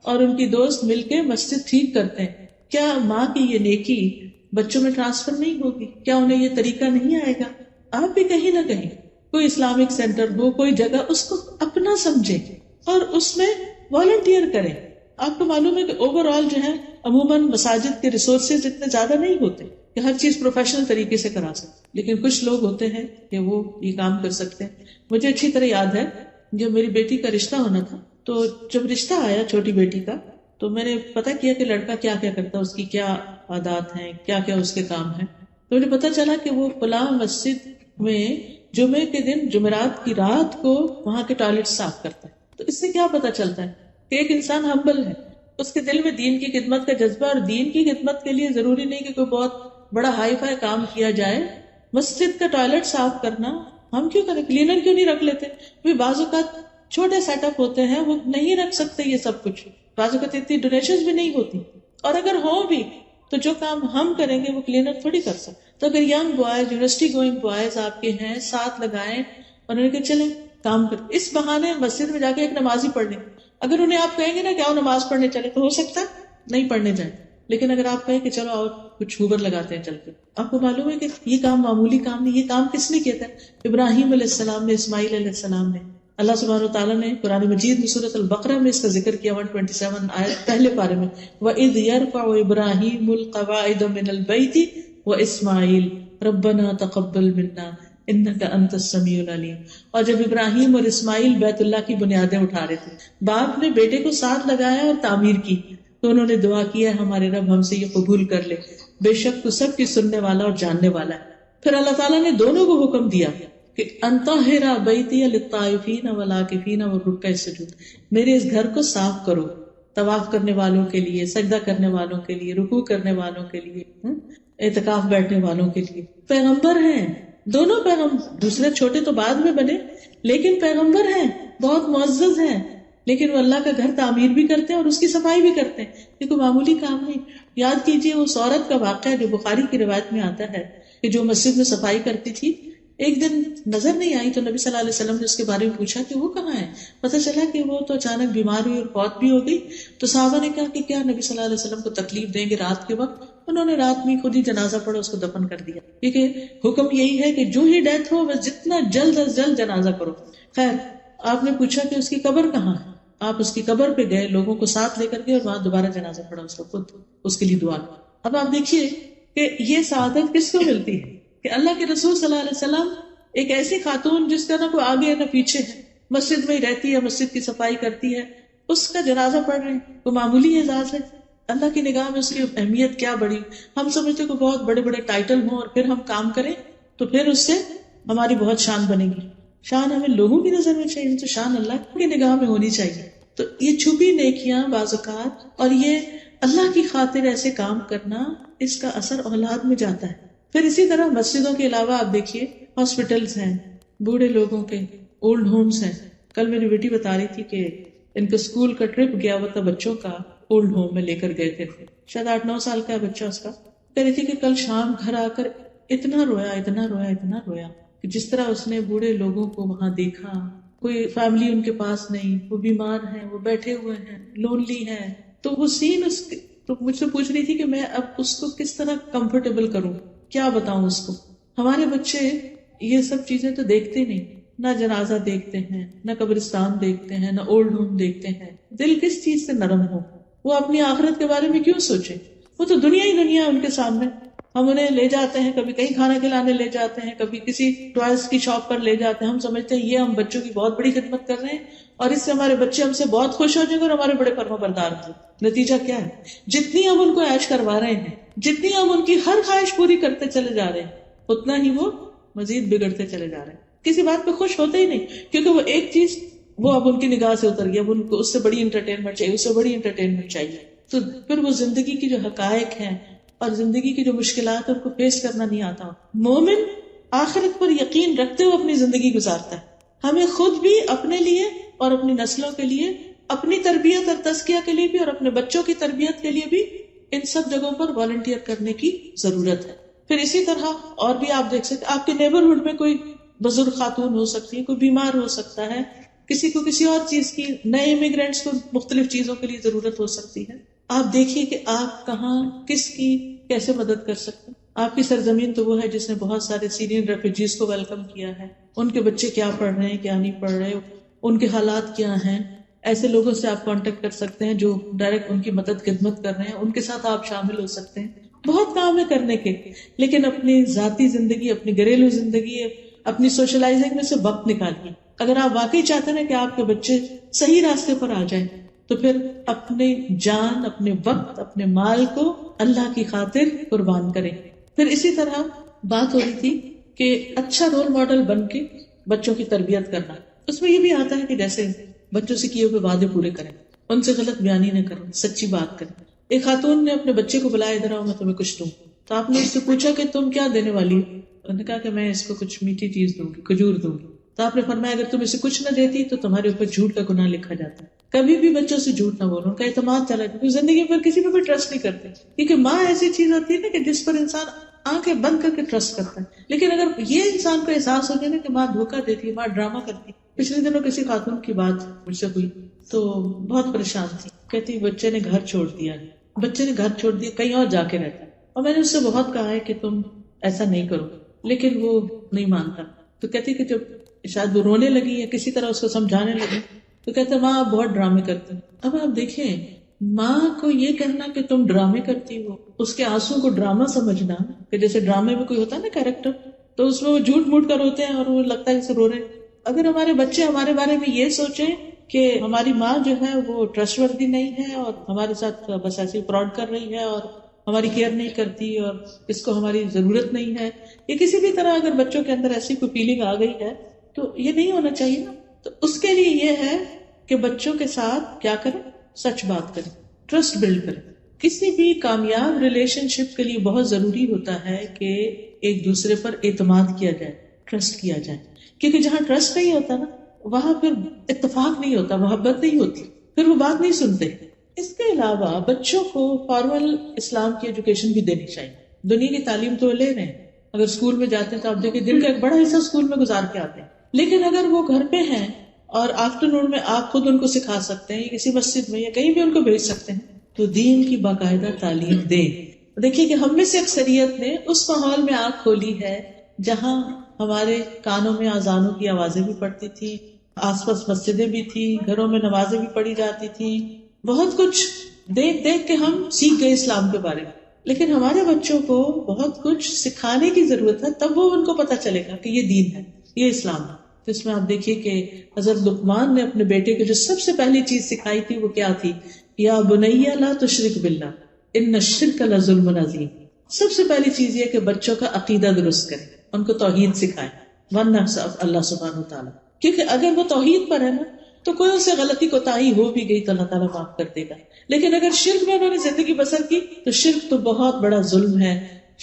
اور ان کی دوست مل کے مسجد ٹھیک کرتے ہیں. کیا ماں کی یہ نیکی بچوں میں ٹرانسفر نہیں ہوگی؟ کیا انہیں یہ طریقہ نہیں آئے گا؟ آپ بھی کہیں نہ کہیں کوئی اسلامک سینٹر ہو، کوئی جگہ، اس کو اپنا سمجھیں اور اس میں والنٹیئر کریں. آپ کو معلوم ہے کہ اوور آل جو ہے عموماً مساجد کے ریسورسز اتنے زیادہ نہیں ہوتے کہ ہر چیز پروفیشنل طریقے سے کرا سکتے، لیکن کچھ لوگ ہوتے ہیں کہ وہ یہ کام کر سکتے ہیں. مجھے اچھی طرح یاد ہے جب میری بیٹی کا رشتہ ہونا تھا، تو جب رشتہ آیا چھوٹی بیٹی کا تو میں نے پتہ کیا کہ لڑکا کیا کیا کرتا، اس کی کیا عادات ہیں، کیا کیا اس کے کام ہیں. تو مجھے پتہ چلا کہ وہ فلاں مسجد میں جمعے کے دن جمعرات کی رات کو وہاں کے ٹوائلٹ صاف کرتا ہے. تو اس سے کیا پتہ چلتا ہے کہ ایک انسان ہمبل ہے، اس کے دل میں دین کی خدمت کا جذبہ، اور دین کی خدمت کے لیے ضروری نہیں کہ کوئی بہت بڑا ہائی فائی کام کیا جائے. مسجد کا ٹوائلٹ صاف کرنا ہم کیوں کریں؟ کلینر کیوں نہیں رکھ لیتے؟ بعض اوقات چھوٹے سیٹ اپ ہوتے ہیں، وہ نہیں رکھ سکتے یہ سب کچھ. بعض اوقات اتنی ڈونیشنز بھی نہیں ہوتی، اور اگر ہو بھی تو جو کام ہم کریں گے وہ کلینر تھوڑی کر سکتے. تو اگر young boys, university going boys آپ کے ہیں، ساتھ لگائیں اور انہیں کہ چلیں کام کر. اس بہانے مسجد میں جا کے ایک نمازی پڑھ لیں. اگر انہیں آپ کہیں گے نا کہ آؤ نماز پڑھنے چلے، تو ہو سکتا ہے نہیں پڑھنے جائیں. لیکن اگر آپ کہیں کہ چلو آؤ کچھ ہوبر لگاتے ہیں چل کے، آپ کو معلوم ہے کہ یہ کام معمولی کام نہیں. یہ کام کس نے کیا تھا؟ ابراہیم علیہ السلام نے، اسماعیل علیہ السلام نے. اللہ سبحانہ وتعالیٰ نے قرآن مجید میں سورۃ البقرہ میں اس کا ذکر کیا 127 آیت پہلے پارے میں، وَإِذْ يَرْفَعُ إِبْرَاهِيمُ الْقَوَاعِدَ مِنَ الْبَيْتِ وَإِسْمَاعِيلُ رَبَّنَا تَقَبَّلْ مِنَّا إِنَّكَ أَنْتَ السَّمِيعُ الْعَلِيمُ. اور جب ابراہیم اور اسماعیل بیت اللہ کی بنیادیں اٹھا رہے تھے، باپ نے بیٹے کو ساتھ لگایا اور تعمیر کی، تو انہوں نے دعا کیا ہمارے رب ہم سے یہ قبول کر لے، بے شک تو سب کی سننے والا اور جاننے والا ہے. پھر اللہ تعالیٰ نے دونوں کو حکم دیا کہ انطہر بیتی للطائفین والعاکفین والرکع السجود، میرے اس گھر کو صاف کرو طواف کرنے والوں کے لیے، سجدہ کرنے والوں کے لیے، رکوع کرنے والوں کے لیے، اعتکاف بیٹھنے والوں کے لیے. پیغمبر ہیں دونوں، پیغمبر دوسرے چھوٹے تو بعد میں بنے، لیکن پیغمبر ہیں، بہت معزز ہیں، لیکن وہ اللہ کا گھر تعمیر بھی کرتے ہیں اور اس کی صفائی بھی کرتے ہیں. یہ کوئی معمولی کام نہیں. یاد کیجئے اس عورت کا واقعہ جو بخاری کی روایت میں آتا ہے کہ جو مسجد میں صفائی کرتی تھی، ایک دن نظر نہیں آئی تو نبی صلی اللہ علیہ وسلم نے اس کے بارے میں پوچھا کہ وہ کہاں ہے. پتہ چلا کہ وہ تو اچانک بیمار ہوئی اور فوت بھی ہو گئی. تو صحابہ نے کہا کہ کیا نبی صلی اللہ علیہ وسلم کو تکلیف دیں گے رات کے وقت؟ انہوں نے رات میں خود ہی جنازہ پڑھا، اس کو دفن کر دیا، کیونکہ حکم یہی ہے کہ جو ہی ڈیتھ ہو بس جتنا جلد از جلد جنازہ کرو۔ خیر، آپ نے پوچھا کہ اس کی قبر کہاں ہے، آپ اس کی قبر پہ گئے، لوگوں کو ساتھ لے کر گئے اور وہاں دوبارہ جنازہ پڑھا، اس کو خود اس کے لیے دعا کی۔ اب آپ دیکھیے کہ یہ سعادت کس کو ملتی ہے کہ اللہ کے رسول صلی اللہ علیہ وسلم ایک ایسی خاتون جس کا نہ کوئی آگے نہ پیچھے ہے، مسجد میں ہی رہتی ہے، مسجد کی صفائی کرتی ہے، اس کا جنازہ پڑھ رہے ہیں، وہ معمولی اعزاز ہے؟ اللہ کی نگاہ میں اس کی اہمیت کیا بڑی۔ ہم سمجھتے کہ بہت بڑے بڑے ٹائٹل ہوں اور پھر ہم کام کریں تو پھر اس سے ہماری بہت شان بنے گی۔ شان ہمیں لوگوں کی نظر میں چاہیے تو شان اللہ کی نگاہ میں ہونی چاہیے۔ تو یہ چھپی نیکیاں بعض اوقات اور یہ اللہ کی خاطر ایسے کام کرنا، اس کا اثر اولاد میں جاتا ہے۔ پھر اسی طرح مسجدوں کے علاوہ آپ دیکھیے ہاسپٹلز ہیں، بوڑھے لوگوں کے اولڈ ہومز ہیں۔ کل میری بیٹی بتا رہی تھی کہ ان کا اسکول کا ٹرپ گیا ہوا تھا، بچوں کا اولڈ ہوم میں لے کر گئے تھے، شاید 8-9 سال کا ہے بچہ اس کا۔ کہہ رہی تھی کہ کل شام گھر آ کر اتنا رویا اتنا رویا اتنا رویا کہ جس طرح اس نے بوڑھے لوگوں کو وہاں دیکھا، کوئی فیملی ان کے پاس نہیں، وہ بیمار ہیں، وہ بیٹھے ہوئے ہیں، لونلی ہیں، تو وہ سین تو مجھ سے پوچھ رہی تھی کہ میں اب اس کو کس طرح کمفرٹیبل کروں، کیا بتاؤں اس کو۔ ہمارے بچے یہ سب چیزیں تو دیکھتے نہیں، نہ جنازہ دیکھتے ہیں، نہ قبرستان دیکھتے ہیں، نہ اولڈ ہوم دیکھتے ہیں۔ دل کس چیز سے نرم ہو؟ وہ اپنی آخرت کے بارے میں کیوں سوچے؟ وہ تو دنیا ہی دنیا ہے ان کے سامنے۔ ہم انہیں لے جاتے ہیں، کبھی کہیں کھانا کھلانے لے جاتے ہیں، کبھی کسی ٹوائز کی شاپ پر لے جاتے ہیں، ہم سمجھتے ہیں یہ ہم بچوں کی بہت بڑی خدمت کر رہے ہیں اور اس سے ہمارے بچے ہم سے بہت خوش ہو جائیں گے اور ہمارے بڑے فرما بردار ہوں گے۔ نتیجہ کیا ہے؟ جتنی ہم ان کو عیش کروا رہے ہیں، جتنی ہم ان کی ہر خواہش پوری کرتے چلے جا رہے ہیں، اتنا ہی وہ مزید بگڑتے چلے جا رہے ہیں، کسی بات پہ خوش ہوتے ہی نہیں، کیونکہ وہ ایک چیز وہ اب ان کی نگاہ سے اتر گئی، اب ان کو اس سے بڑی انٹرٹینمنٹ چاہیے، اس سے بڑی انٹرٹینمنٹ چاہیے۔ تو پھر وہ زندگی کی جو حقائق ہیں اور زندگی کی جو مشکلات ہیں ان کو فیس کرنا نہیں آتا۔ مومن آخرت پر یقین رکھتے ہوئے اپنی زندگی گزارتا ہے۔ ہمیں خود بھی اپنے لیے اور اپنی نسلوں کے لیے، اپنی تربیت اور تزکیہ کے لیے بھی اور اپنے بچوں کی تربیت کے لیے بھی ان سب جگہوں پر والنٹیئر کرنے کی ضرورت ہے۔ پھر اسی طرح اور بھی آپ دیکھ سکتے، آپ کے نیبرہڈ میں کوئی بزرگ خاتون ہو سکتی ہے، کوئی بیمار ہو سکتا ہے، کسی کو کسی اور چیز کی، نئے امیگرینٹس کو مختلف چیزوں کے لیے ضرورت ہو سکتی ہے۔ آپ دیکھیے کہ آپ کہاں کس کی کیسے مدد کر سکتے ہیں۔ آپ کی سرزمین تو وہ ہے جس نے بہت سارے سیرین ریفیوجیز کو ویلکم کیا ہے، ان کے بچے کیا پڑھ رہے ہیں کیا نہیں پڑھ رہے، ان کے حالات کیا ہیں، ایسے لوگوں سے آپ کانٹیکٹ کر سکتے ہیں جو ڈائریکٹ ان کی مدد خدمت کر رہے ہیں، ان کے ساتھ آپ شامل ہو سکتے ہیں۔ بہت کام ہے کرنے کے، لیکن اپنی ذاتی زندگی، اپنی گھریلو زندگی، اپنی سوشلائزنگ میں سے وقت نکالیے۔ اگر آپ واقعی چاہتے ہیں کہ آپ کے بچے صحیح راستے پر آ جائیں تو پھر اپنے جان، اپنے وقت، اپنے مال کو اللہ کی خاطر قربان کریں۔ پھر اسی طرح بات ہو رہی تھی کہ اچھا رول ماڈل بن کے بچوں کی تربیت کرنا، اس میں یہ بھی آتا ہے کہ جیسے بچوں سے کیے ہوئے وعدے پورے کریں، ان سے غلط بیانی نہ کریں، سچی بات کریں۔ ایک خاتون نے اپنے بچے کو بلایا، ادھر آؤ میں تمہیں کچھ دوں، تو آپ نے اس سے پوچھا کہ تم کیا دینے والی ہو؟ انہوں نے کہا کہ میں اس کو کچھ میٹھی چیز دوں گی، کھجور دوں گی۔ تو آپ نے فرمایا اگر تم اسے کچھ نہ دیتی تو تمہارے اوپر جھوٹ کا گناہ لکھا جاتا ہے۔ کبھی بھی بچوں سے جھوٹ نہ بولو، ان کا اعتماد چلا جائے، کیونکہ زندگی پر کسی پہ بھی ٹرسٹ نہیں کرتے، کیونکہ ماں ایسی چیز ہوتی ہے نا کہ جس پر انسان آنکھیں بند کر کے ٹرسٹ کرتا ہے۔ لیکن اگر یہ انسان کو احساس ہو جائے نا کہ ماں دھوکہ دیتی ہے، ماں ڈرامہ کرتی ہے۔ پچھلے دنوں کسی خاتون کی بات مجھ سے ہوئی تو بہت پریشان تھی، کہتی بچے نے گھر چھوڑ دیا، بچے نے گھر چھوڑ دیا، کہیں اور جا کے رہتا ہے، اور میں نے اس سے بہت کہا ہے کہ تم ایسا نہیں کرو، لیکن وہ نہیں مانتا۔ تو کہتی کہ جب شاید وہ رونے لگی یا کسی طرح اس کو سمجھانے لگی تو کہتے ماں آپ بہت ڈرامے کرتی۔ اب آپ دیکھیں، ماں کو یہ کہنا کہ تم ڈرامے کرتی ہو، اس کے آنسو کو ڈرامہ سمجھنا، کہ جیسے ڈرامے میں کوئی ہوتا ہے نا کیریکٹر، تو اس میں وہ جھوٹ موٹ کر ہوتے ہیں اور وہ لگتا ہے جیسے رو رہے۔ اگر ہمارے بچے ہمارے بارے میں یہ سوچیں کہ ہماری ماں جو ہے وہ ٹرسٹ وردی نہیں ہے اور ہمارے ساتھ بس ایسی فراڈ کر رہی ہے اور ہماری کیئر نہیں کرتی اور اس کو ہماری ضرورت نہیں ہے، یا کسی بھی طرح اگر بچوں کے اندر ایسی کوئی فیلنگ آ گئی ہے تو یہ نہیں ہونا چاہیے نا۔ تو اس کے لیے یہ ہے کہ بچوں کے ساتھ کیا کریں، سچ بات کریں، ٹرسٹ بلڈ کریں۔ کسی بھی کامیاب ریلیشن شپ کے لیے بہت ضروری ہوتا ہے کہ ایک دوسرے پر اعتماد کیا جائے، ٹرسٹ کیا جائے، کیونکہ جہاں ٹرسٹ نہیں ہوتا نا وہاں پھر اتفاق نہیں ہوتا، محبت نہیں ہوتی، پھر وہ بات نہیں سنتے۔ اس کے علاوہ بچوں کو فارمل اسلام کی ایجوکیشن بھی دینی چاہیے۔ دنیا کی تعلیم تو لے رہے ہیں، اگر اسکول میں جاتے ہیں تو آپ دیکھیں دن کا ایک بڑا حصہ اسکول میں گزار کے آتے ہیں، لیکن اگر وہ گھر پہ ہیں اور آفٹرنون میں آپ خود ان کو سکھا سکتے ہیں، یا کسی مسجد میں یا کہیں بھی ان کو بھیج سکتے ہیں، تو دین کی باقاعدہ تعلیم دیں۔ دیکھیے کہ ہم میں سے اکثریت نے اس ماحول میں آنکھ کھولی ہے جہاں ہمارے کانوں میں اذانوں کی آوازیں بھی پڑتی تھی، آس پاس مسجدیں بھی تھی، گھروں میں نمازیں بھی پڑھی جاتی تھی، بہت کچھ دیکھ دیکھ کے ہم سیکھ گئے اسلام کے بارے میں. لیکن ہمارے بچوں کو بہت کچھ سکھانے کی ضرورت ہے، تب وہ ان کو پتہ چلے گا کہ یہ دین ہے، یہ اسلام ہے. تو اس میں آپ دیکھیے کہ حضرت لقمان نے اپنے بیٹے کو جو سب سے پہلی چیز سکھائی تھی وہ کیا تھی؟ یا بنیا لا تشرک باللہ ان الشرک لظلم عظیم. سب سے پہلی چیز یہ کہ بچوں کا عقیدہ درست کریں، ان کو توحید سکھائیں، ورنہ اللہ سبحانہ وتعالی، کیونکہ اگر وہ توحید پر ہے نا تو کوئی ان سے غلطی کوتاہی ہو بھی گئی تو اللہ تعالیٰ معاف کر دے گا. لیکن اگر شرک میں انہوں نے زندگی بسر کی تو شرک تو بہت بڑا ظلم ہے،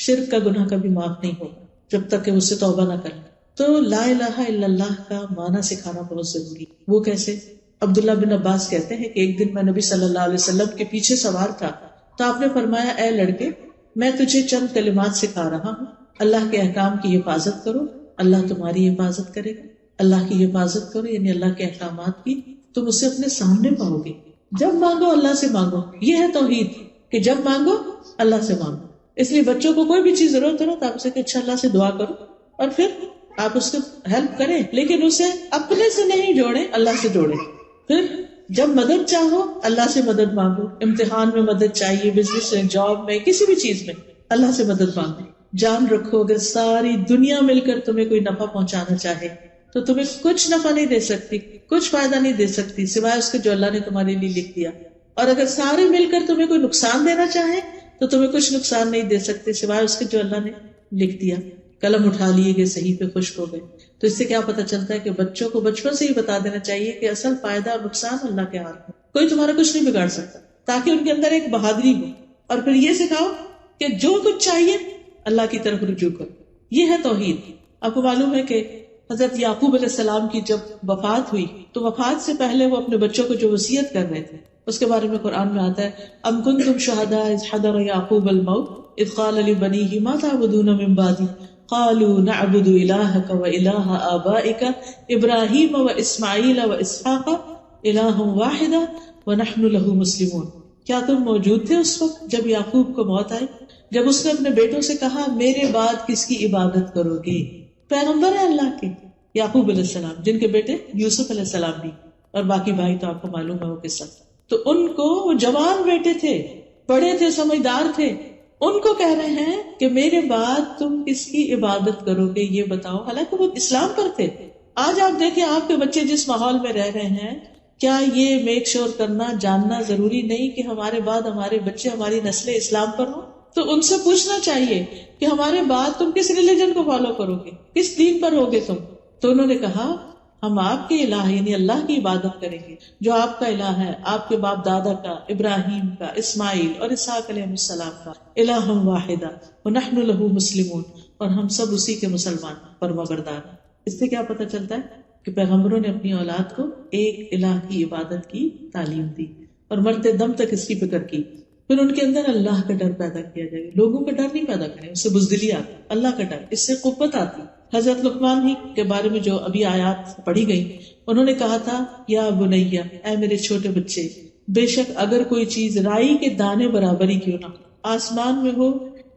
شرک کا گناہ کبھی معاف نہیں ہوگا جب تک کہ اس سے توبہ نہ کریں. تو لا الہ الا اللہ کا معنی سکھانا بہت ضروری. وہ کیسے؟ عبداللہ بن عباس کہتے ہیں کہ ایک دن میں نبی صلی اللہ علیہ وسلم کے پیچھے سوار تھا تو آپ نے فرمایا، اے لڑکے، میں تجھے چند کلمات سکھا رہا ہوں، اللہ کے احکام کی حفاظت کرو، اللہ تمہاری حفاظت کرے گا. اللہ کی حفاظت کرو یعنی اللہ کے احکامات کی، تم اسے اپنے سامنے پاؤ گے. جب مانگو اللہ سے مانگو، یہ ہے توحید کہ جب مانگو اللہ سے مانگو. اس لیے بچوں کو کوئی بھی چیز ضرورت ہو تو آپ اسے کہ اچھا اللہ سے دعا کرو اور پھر آپ اس کو ہیلپ کریں، لیکن اسے اپنے سے نہیں جوڑیں، اللہ سے جوڑیں. پھر جب مدد چاہو اللہ سے مدد مانگو، امتحان میں مدد چاہیے، بزنس میں، جاب میں، کسی بھی چیز میں اللہ سے مدد مانگو. جان رکھو اگر ساری دنیا مل کر تمہیں کوئی نفع پہنچانا چاہے تو تمہیں کچھ نفع نہیں دے سکتی، کچھ فائدہ نہیں دے سکتی سوائے اس کے جو اللہ نے تمہارے لیے لکھ دیا. اور اگر سارے مل کر تمہیں کوئی نقصان دینا چاہے تو تمہیں کچھ نقصان نہیں دے سکتے سوائے اس کے جو اللہ نے لکھ دیا. قلم اٹھا لیے گئے صحیح پہ خشک ہو گئے. تو اس سے کیا پتہ چلتا ہے کہ بچوں کو بچپن سے ہی بتا دینا چاہیے کہ اصل فائدہ اور نقصان اللہ کے ہاتھ میں، کوئی تمہارا کچھ نہیں بگاڑ سکتا، تاکہ ان کے اندر ایک بہادری ہو. اور پھر یہ سکھاؤ کہ جو کچھ چاہیے اللہ کی طرف رجوع کرو. یہ ہے توحید. آپ کو معلوم ہے کہ حضرت یعقوب علیہ السلام کی جب وفات ہوئی تو وفات سے پہلے وہ اپنے بچوں کو جو وصیت کر رہے تھے اس کے بارے میں قرآن میں آتا ہے، ام کنتم شہداء اذ حضر یعقوب الموت اذ قال لبنیہ ما تعبدون من بعدی قالوا نعبد الہک والہ آبائک ابراہیم واسماعیل واسحاق الہ واحدا ونحن لہ مسلمون. کیا تم موجود تھے اس وقت جب یعقوب کو موت آئی، جب اس نے اپنے بیٹوں سے کہا میرے بعد کس کی عبادت کرو گے؟ پیغمبر ہے اللہ کے یعقوب علیہ السلام، جن کے بیٹے یوسف علیہ السلام بھی، اور باقی بھائی تو آپ کو معلوم ہے وہ قصہ. تو ان کو وہ جوان بیٹے تھے، بڑے تھے، سمجھدار تھے، ان کو کہہ رہے ہیں کہ میرے بعد تم کس کی عبادت کرو گے یہ بتاؤ، حالانکہ وہ اسلام پر تھے. آج آپ دیکھیں آپ کے بچے جس ماحول میں رہ رہے ہیں، کیا یہ میک شور کرنا جاننا ضروری نہیں کہ ہمارے بعد ہمارے بچے، ہماری نسلیں اسلام پر ہوں؟ تو ان سے پوچھنا چاہیے کہ ہمارے بعد تم کس ریلیجن کو فالو کرو گے، کس دین پر ہوگے تم؟ تو انہوں نے کہا ہم آپ کے الہ یعنی اللہ کی عبادت کریں گے جو آپ کا الہ ہے، آپ کے باپ دادا کا، ابراہیم کا، اسماعیل اور اسحاق علیہ السلام کا، الہ واحدہ ونحن لہ مسلمون، اور ہم سب اسی کے مسلمان فرمانبردار ہیں. اس سے کیا پتہ چلتا ہے کہ پیغمبروں نے اپنی اولاد کو ایک الہ کی عبادت کی تعلیم دی اور مرتے دم تک اس کی فکر کی. پھر ان کے اندر اللہ کا ڈر پیدا کیا جائے، لوگوں کا ڈر نہیں پیدا کریں، اس سے بزدلی آتی، اللہ کا ڈر، اس سے قوت آتی. حضرت لقمان ہی کے بارے میں جو ابھی آیات پڑھی گئی، انہوں نے کہا تھا یا بنیا، اے میرے چھوٹے بچے، بے شک اگر کوئی چیز رائی کے دانے برابر ہی کیوں نہ ہو، آسمان میں ہو،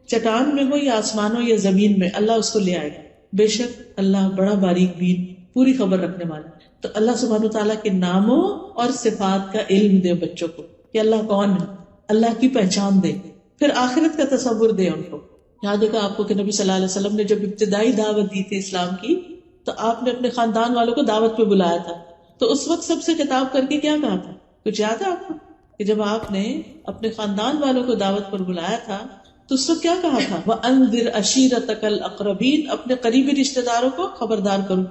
چٹان میں ہو، یا آسمانوں یا زمین میں، اللہ اس کو لے آئے گا. بے شک اللہ بڑا باریک بین، پوری خبر رکھنے والا. تو اللہ سبحانہ تعالیٰ کے ناموں اور صفات کا علم دے بچوں کو کہ اللہ کون ہے، اللہ کی پہچان دے، پھر آخرت کا تصور دے ان کو. یاد ہوگا آپ کو کہ نبی صلی اللہ علیہ وسلم نے جب ابتدائی دعوت دی تھی اسلام کی تو آپ نے اپنے خاندان والوں کو دعوت پہ بلایا تھا. تو اس وقت سب سے خطاب کر کے کیا کہا تھا؟ کچھ یاد ہے آپ کو کہ جب آپ نے اپنے خاندان والوں کو دعوت پر بلایا تھا تو اس وقت کیا کہا تھا؟ وَأَنذِرْ عَشِيرَتَكَ الْأَقْرَبِينَ، اپنے قریبی رشتہ داروں کو خبردار کرو.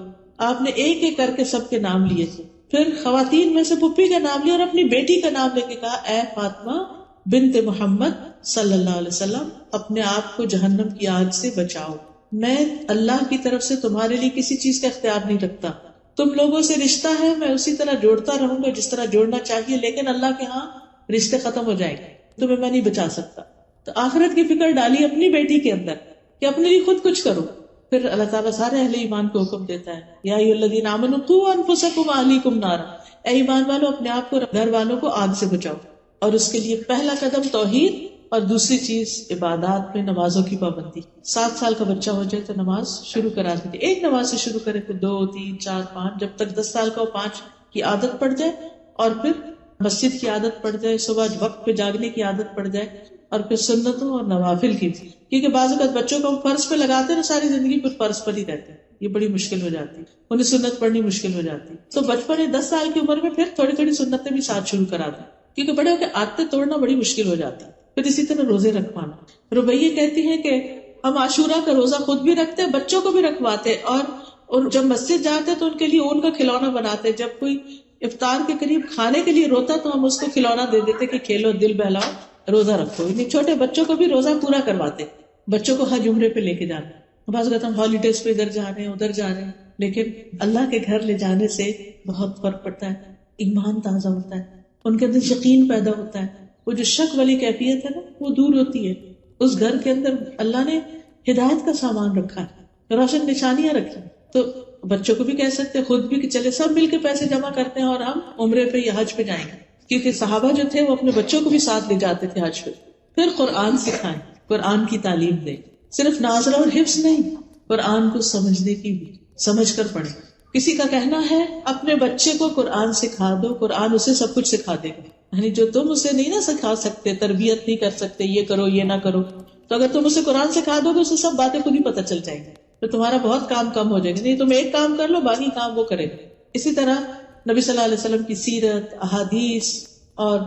آپ نے ایک ایک کر کے سب کے نام لیے تھے. پھر خواتین میں سے پھپھی کا نام لیا اور اپنی بیٹی کا نام لے کے کہا اے فاطمہ بنت محمد صلی اللہ علیہ وسلم، اپنے آپ کو جہنم کی آگ سے بچاؤ. میں اللہ کی طرف سے تمہارے لیے کسی چیز کا اختیار نہیں رکھتا. تم لوگوں سے رشتہ ہے، میں اسی طرح جوڑتا رہوں گا جس طرح جوڑنا چاہیے، لیکن اللہ کے ہاں رشتے ختم ہو جائیں گے، تمہیں میں نہیں بچا سکتا. تو آخرت کی فکر ڈالی اپنی بیٹی کے اندر کہ اپنے لیے خود کچھ کرو. پھر اللہ تعالیٰ سارے اہل ایمان کو حکم دیتا ہے یا ایھا الذین آمنوا قوا انفسکم واہلیکم نارا، اے ایمان والو اپنے آپ کو، گھر والوں کو آگ سے بچاؤ. اور اس کے لیے پہلا قدم توحید اور دوسری چیز عبادات میں نمازوں کی پابندی. 7 سال کا بچہ ہو جائے تو نماز شروع کرا دیتے. ایک نماز سے شروع کرے پھر 2 3 4 5 جب تک 10 سال کا ہو 5 کی عادت پڑ جائے, اور پھر مسجد کی عادت پڑ جائے, صبح وقت پہ جاگنے کی عادت پڑ جائے, اور پھر سنتوں اور نوافل کی بھی. کیونکہ بعض اوقات بچوں کو ہم فرض پہ لگاتے ہیں نا, ساری زندگی پھر فرض پر ہی رہتے ہیں, یہ بڑی مشکل ہو جاتی ہے, انہیں سنت پڑھنی مشکل ہو جاتی ہے. تو بچپن 10 سال کی عمر میں پھر تھوڑی تھوڑی سنتیں بھی ساتھ شروع کرا دیں, کیونکہ بڑے ہو کے عادتیں توڑنا بڑی مشکل ہو جاتی ہے. پھر اسی طرح روزے رکھوانا. ربیہ کہتی ہیں کہ ہم عاشورہ کا روزہ خود بھی رکھتے, بچوں کو بھی رکھواتے, اور جب مسجد جاتے تو ان کے لیے اون کا کھلونا بناتے. جب کوئی افطار کے قریب کھانے کے لیے روتا تو ہم اس کو کھلونا دے دیتے کہ کھیلو, دل بہلاؤ, روزہ رکھو. یعنی چھوٹے بچوں کو بھی روزہ پورا کرواتے, بچوں کو حج عمرے پہ لے کے جانا. بعض اوقات ہم ہالیڈیز پہ ادھر جا رہے ہیں ادھر جا رہے ہیں, لیکن اللہ کے گھر لے جانے سے بہت فرق پڑتا ہے. ایمان تازہ ہوتا ہے, ان کے اندر یقین پیدا ہوتا ہے, وہ جو شک والی کیفیت ہے نا وہ دور ہوتی ہے. اس گھر کے اندر اللہ نے ہدایت کا سامان رکھا ہے, روشن نشانیاں رکھی. تو بچوں کو بھی کہہ سکتے خود بھی کہ چلے سب مل کے پیسے جمع کرتے ہیں اور ہم عمرے پہ یا حج پہ جائیں گے, کیونکہ صحابہ جو تھے وہ اپنے بچوں کو بھی ساتھ لے جاتے تھے حج پہ. پھر قرآن سکھائیں, قرآن کی تعلیم دیں, صرف ناظرہ اور حفظ نہیں, قرآن کو سمجھنے کی بھی, سمجھ کر پڑھیں. کسی کا کہنا ہے اپنے بچے کو قرآن سکھا دو, قرآن اسے سب کچھ سکھا دے گا. یعنی جو تم اسے نہیں نہ سکھا سکتے, تربیت نہیں کر سکتے, یہ کرو یہ نہ کرو, تو اگر تم اسے قرآن سکھا دو گے اسے سب باتیں خود ہی پتہ چل جائیں گی, تو تمہارا بہت کام کم ہو جائے گا. نہیں تم ایک کام کر لو, باقی کام وہ کرے گا. اسی طرح نبی صلی اللہ علیہ وسلم کی سیرت, احادیث اور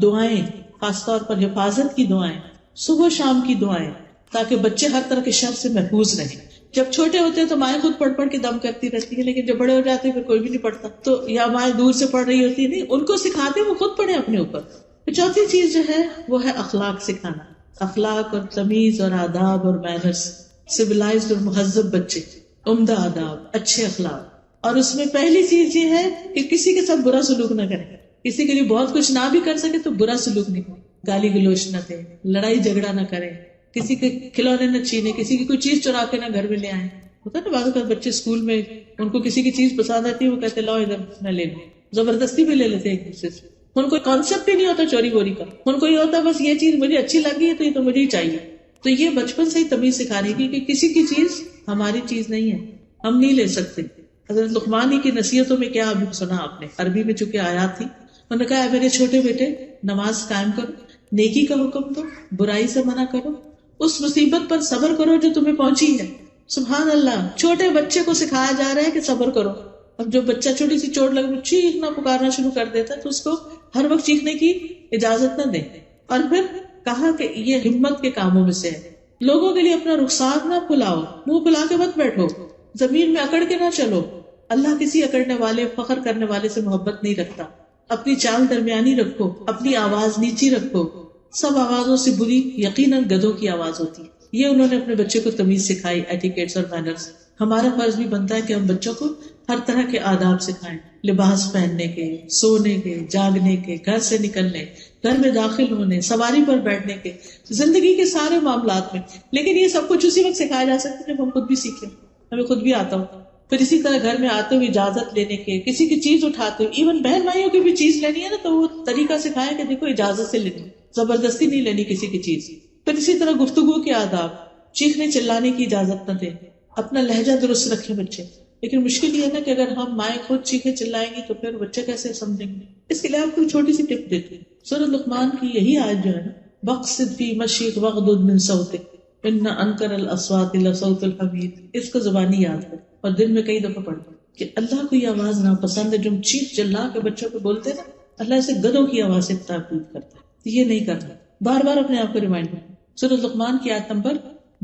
دعائیں, خاص طور پر حفاظت کی دعائیں, صبح شام کی دعائیں, تاکہ بچے ہر طرح کے شر سے محفوظ رہیں. جب چھوٹے ہوتے ہیں تو مائیں خود پڑھ پڑھ کے دم کرتی رہتی ہیں, لیکن جب بڑے ہو جاتے ہیں پھر کوئی بھی نہیں پڑھتا, تو یا مائیں دور سے پڑھ رہی ہوتی ہے, نہیں ان کو سکھاتے وہ خود پڑھیں اپنے اوپر. چوتھی چیز جو ہے وہ ہے اخلاق سکھانا, اخلاق اور تمیز اور آداب اور مینرز, سویلائزڈ اور مہذب بچے, عمدہ آداب, اچھے اخلاق. اور اس میں پہلی چیز یہ ہے کہ کسی کے ساتھ برا سلوک نہ کریں, کسی کے لیے بہت کچھ نہ بھی کر سکے تو برا سلوک نہیں کریں, گالی گلوچ نہ دیں, لڑائی جھگڑا نہ کریں, کسی کے کھلونے نہ چھینے, کسی کی کوئی چیز چرا کے نہ گھر میں لے آئیں. ہوتا ہے نا بعض اوقات بچے اسکول میں ان کو کسی کی چیز پسند آتی ہے, وہ کہتے لاؤ ادھر میں لے لوں, زبردستی بھی لے لیتے ایک دوسرے سے. ان کو کانسیپٹ ہی نہیں ہوتا چوری بوری کا, ان کو یہ ہوتا بس یہ چیز مجھے اچھی لگی ہے تو یہ تو مجھے ہی چاہیے. تو یہ بچپن سے ہی تمیز سکھانی کی کہ کسی کی چیز ہماری چیز نہیں ہے, ہم نہیں لے سکتے. حضرت لقمان ہی کی نصیحتوں میں کیا ابھی سنا آپ نے, عربی میں چونکہ آیات تھی, انہوں نے کہا اے میرے چھوٹے بیٹے نماز قائم کرو, نیکی کا حکم دو, برائی سے منع کرو, اس مصیبت پر صبر کرو جو تمہیں پہنچی ہے. سبحان اللہ, چھوٹے بچے کو سکھایا جا رہا ہے کہ صبر کرو. اب جو بچہ چھوٹی سی چوٹ لگ چیخنا پکارنا شروع کر دیتا ہے تو اس کو ہر وقت چیخنے کی اجازت نہ دیں. اور پھر کہا کہ یہ ہمت کے کاموں میں سے ہے, لوگوں کے لیے اپنا رخسار نہ پھلاؤ, منہ پھلا کے مت بیٹھو, زمین میں اکڑ کے نہ چلو. اللہ کسی اکڑنے والے فخر کرنے والے سے محبت نہیں رکھتا. اپنی چال درمیانی رکھو, اپنی آواز نیچی رکھو, سب آوازوں سے بری یقیناً گدھوں کی آواز ہوتی ہے. یہ انہوں نے اپنے بچے کو تمیز سکھائی, ایٹیکیٹس اور مینرز. ہمارا فرض بھی بنتا ہے کہ ہم بچوں کو ہر طرح کے آداب سکھائیں, لباس پہننے کے, سونے کے, جاگنے کے, گھر سے نکلنے, گھر میں داخل ہونے, سواری پر بیٹھنے کے, زندگی کے سارے معاملات میں. لیکن یہ سب کچھ اسی وقت سکھایا جا سکتا ہے جب ہم خود بھی سیکھیں, ہمیں خود بھی آتا ہو. پھر اسی طرح گھر میں آتے ہوئے اجازت لینے کے, کسی کی چیز اٹھاتے ہوئے, ایون بہن بھائیوں کی بھی چیز لینی ہے نا تو وہ طریقہ سکھایا کہ دیکھو اجازت سے لینی, زبردستی نہیں لینی کسی کی چیز. پھر اسی طرح گفتگو کے آداب, چیخنے چلانے کی اجازت نہ دیں, اپنا لہجہ درست رکھیں بچے. لیکن مشکل یہ ہے نا کہ اگر ہم مائیں خود چیخے چلائیں گی تو پھر بچے کیسے سمجھیں گے. اس کے لیے آپ کو چھوٹی سی ٹپ دیتی ہوں. سورۃ لقمان کی یہی آیت جو ہے نا, وَاقْصِدْ فِي مَشْيِكَ وَاغْضُضْ مِنْ صَوْتِكَ إِنَّ أَنكَرَ الْأَصْوَاتِ لَصَوْتُ الْحَمِيرِ. اس کو زبانی یاد کر اور دن میں کئی دفعہ پڑھ کہ اللہ کو یہ آواز ناپسند ہے جو ہم چیخ چلا کے بچوں کو بولتے ہیں نا, اللہ اسے گدھوں کی آواز سے تعبیر کرتا ہے. یہ نہیں کرنا, بار بار اپنے آپ کو ریمائنڈ کرنا. سورۃ لقمان کی آیت نمبر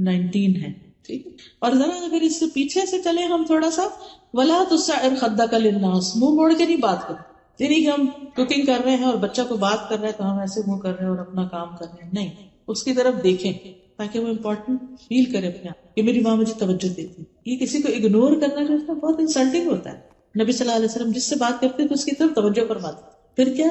19 ہے. ٹھیک ہے, اور ذرا اگر اس سے پیچھے سے چلے ہم تھوڑا سا, وَلَا تُسَعِّرْ خَدَّكَ لِلنَّاسِ, منہ موڑ کے نہیں بات کریں. یعنی کہ ہم کوکنگ کر رہے ہیں اور بچہ کو بات کر رہے ہیں تو ہم ایسے منہ کر رہے ہیں اور اپنا کام کر رہے ہیں, نہیں, اس کی طرف دیکھیں تاکہ وہ امپورٹنٹ فیل کرے اپنے آپ کہ میری ماں مجھے توجہ دیتی. یہ کسی کو اگنور کرنا جو ہے بہت انسلٹنگ ہوتا ہے. نبی صلی اللہ علیہ وسلم جس سے بات کرتے تو اس کی طرف توجہ فرماتے. پھر کیا,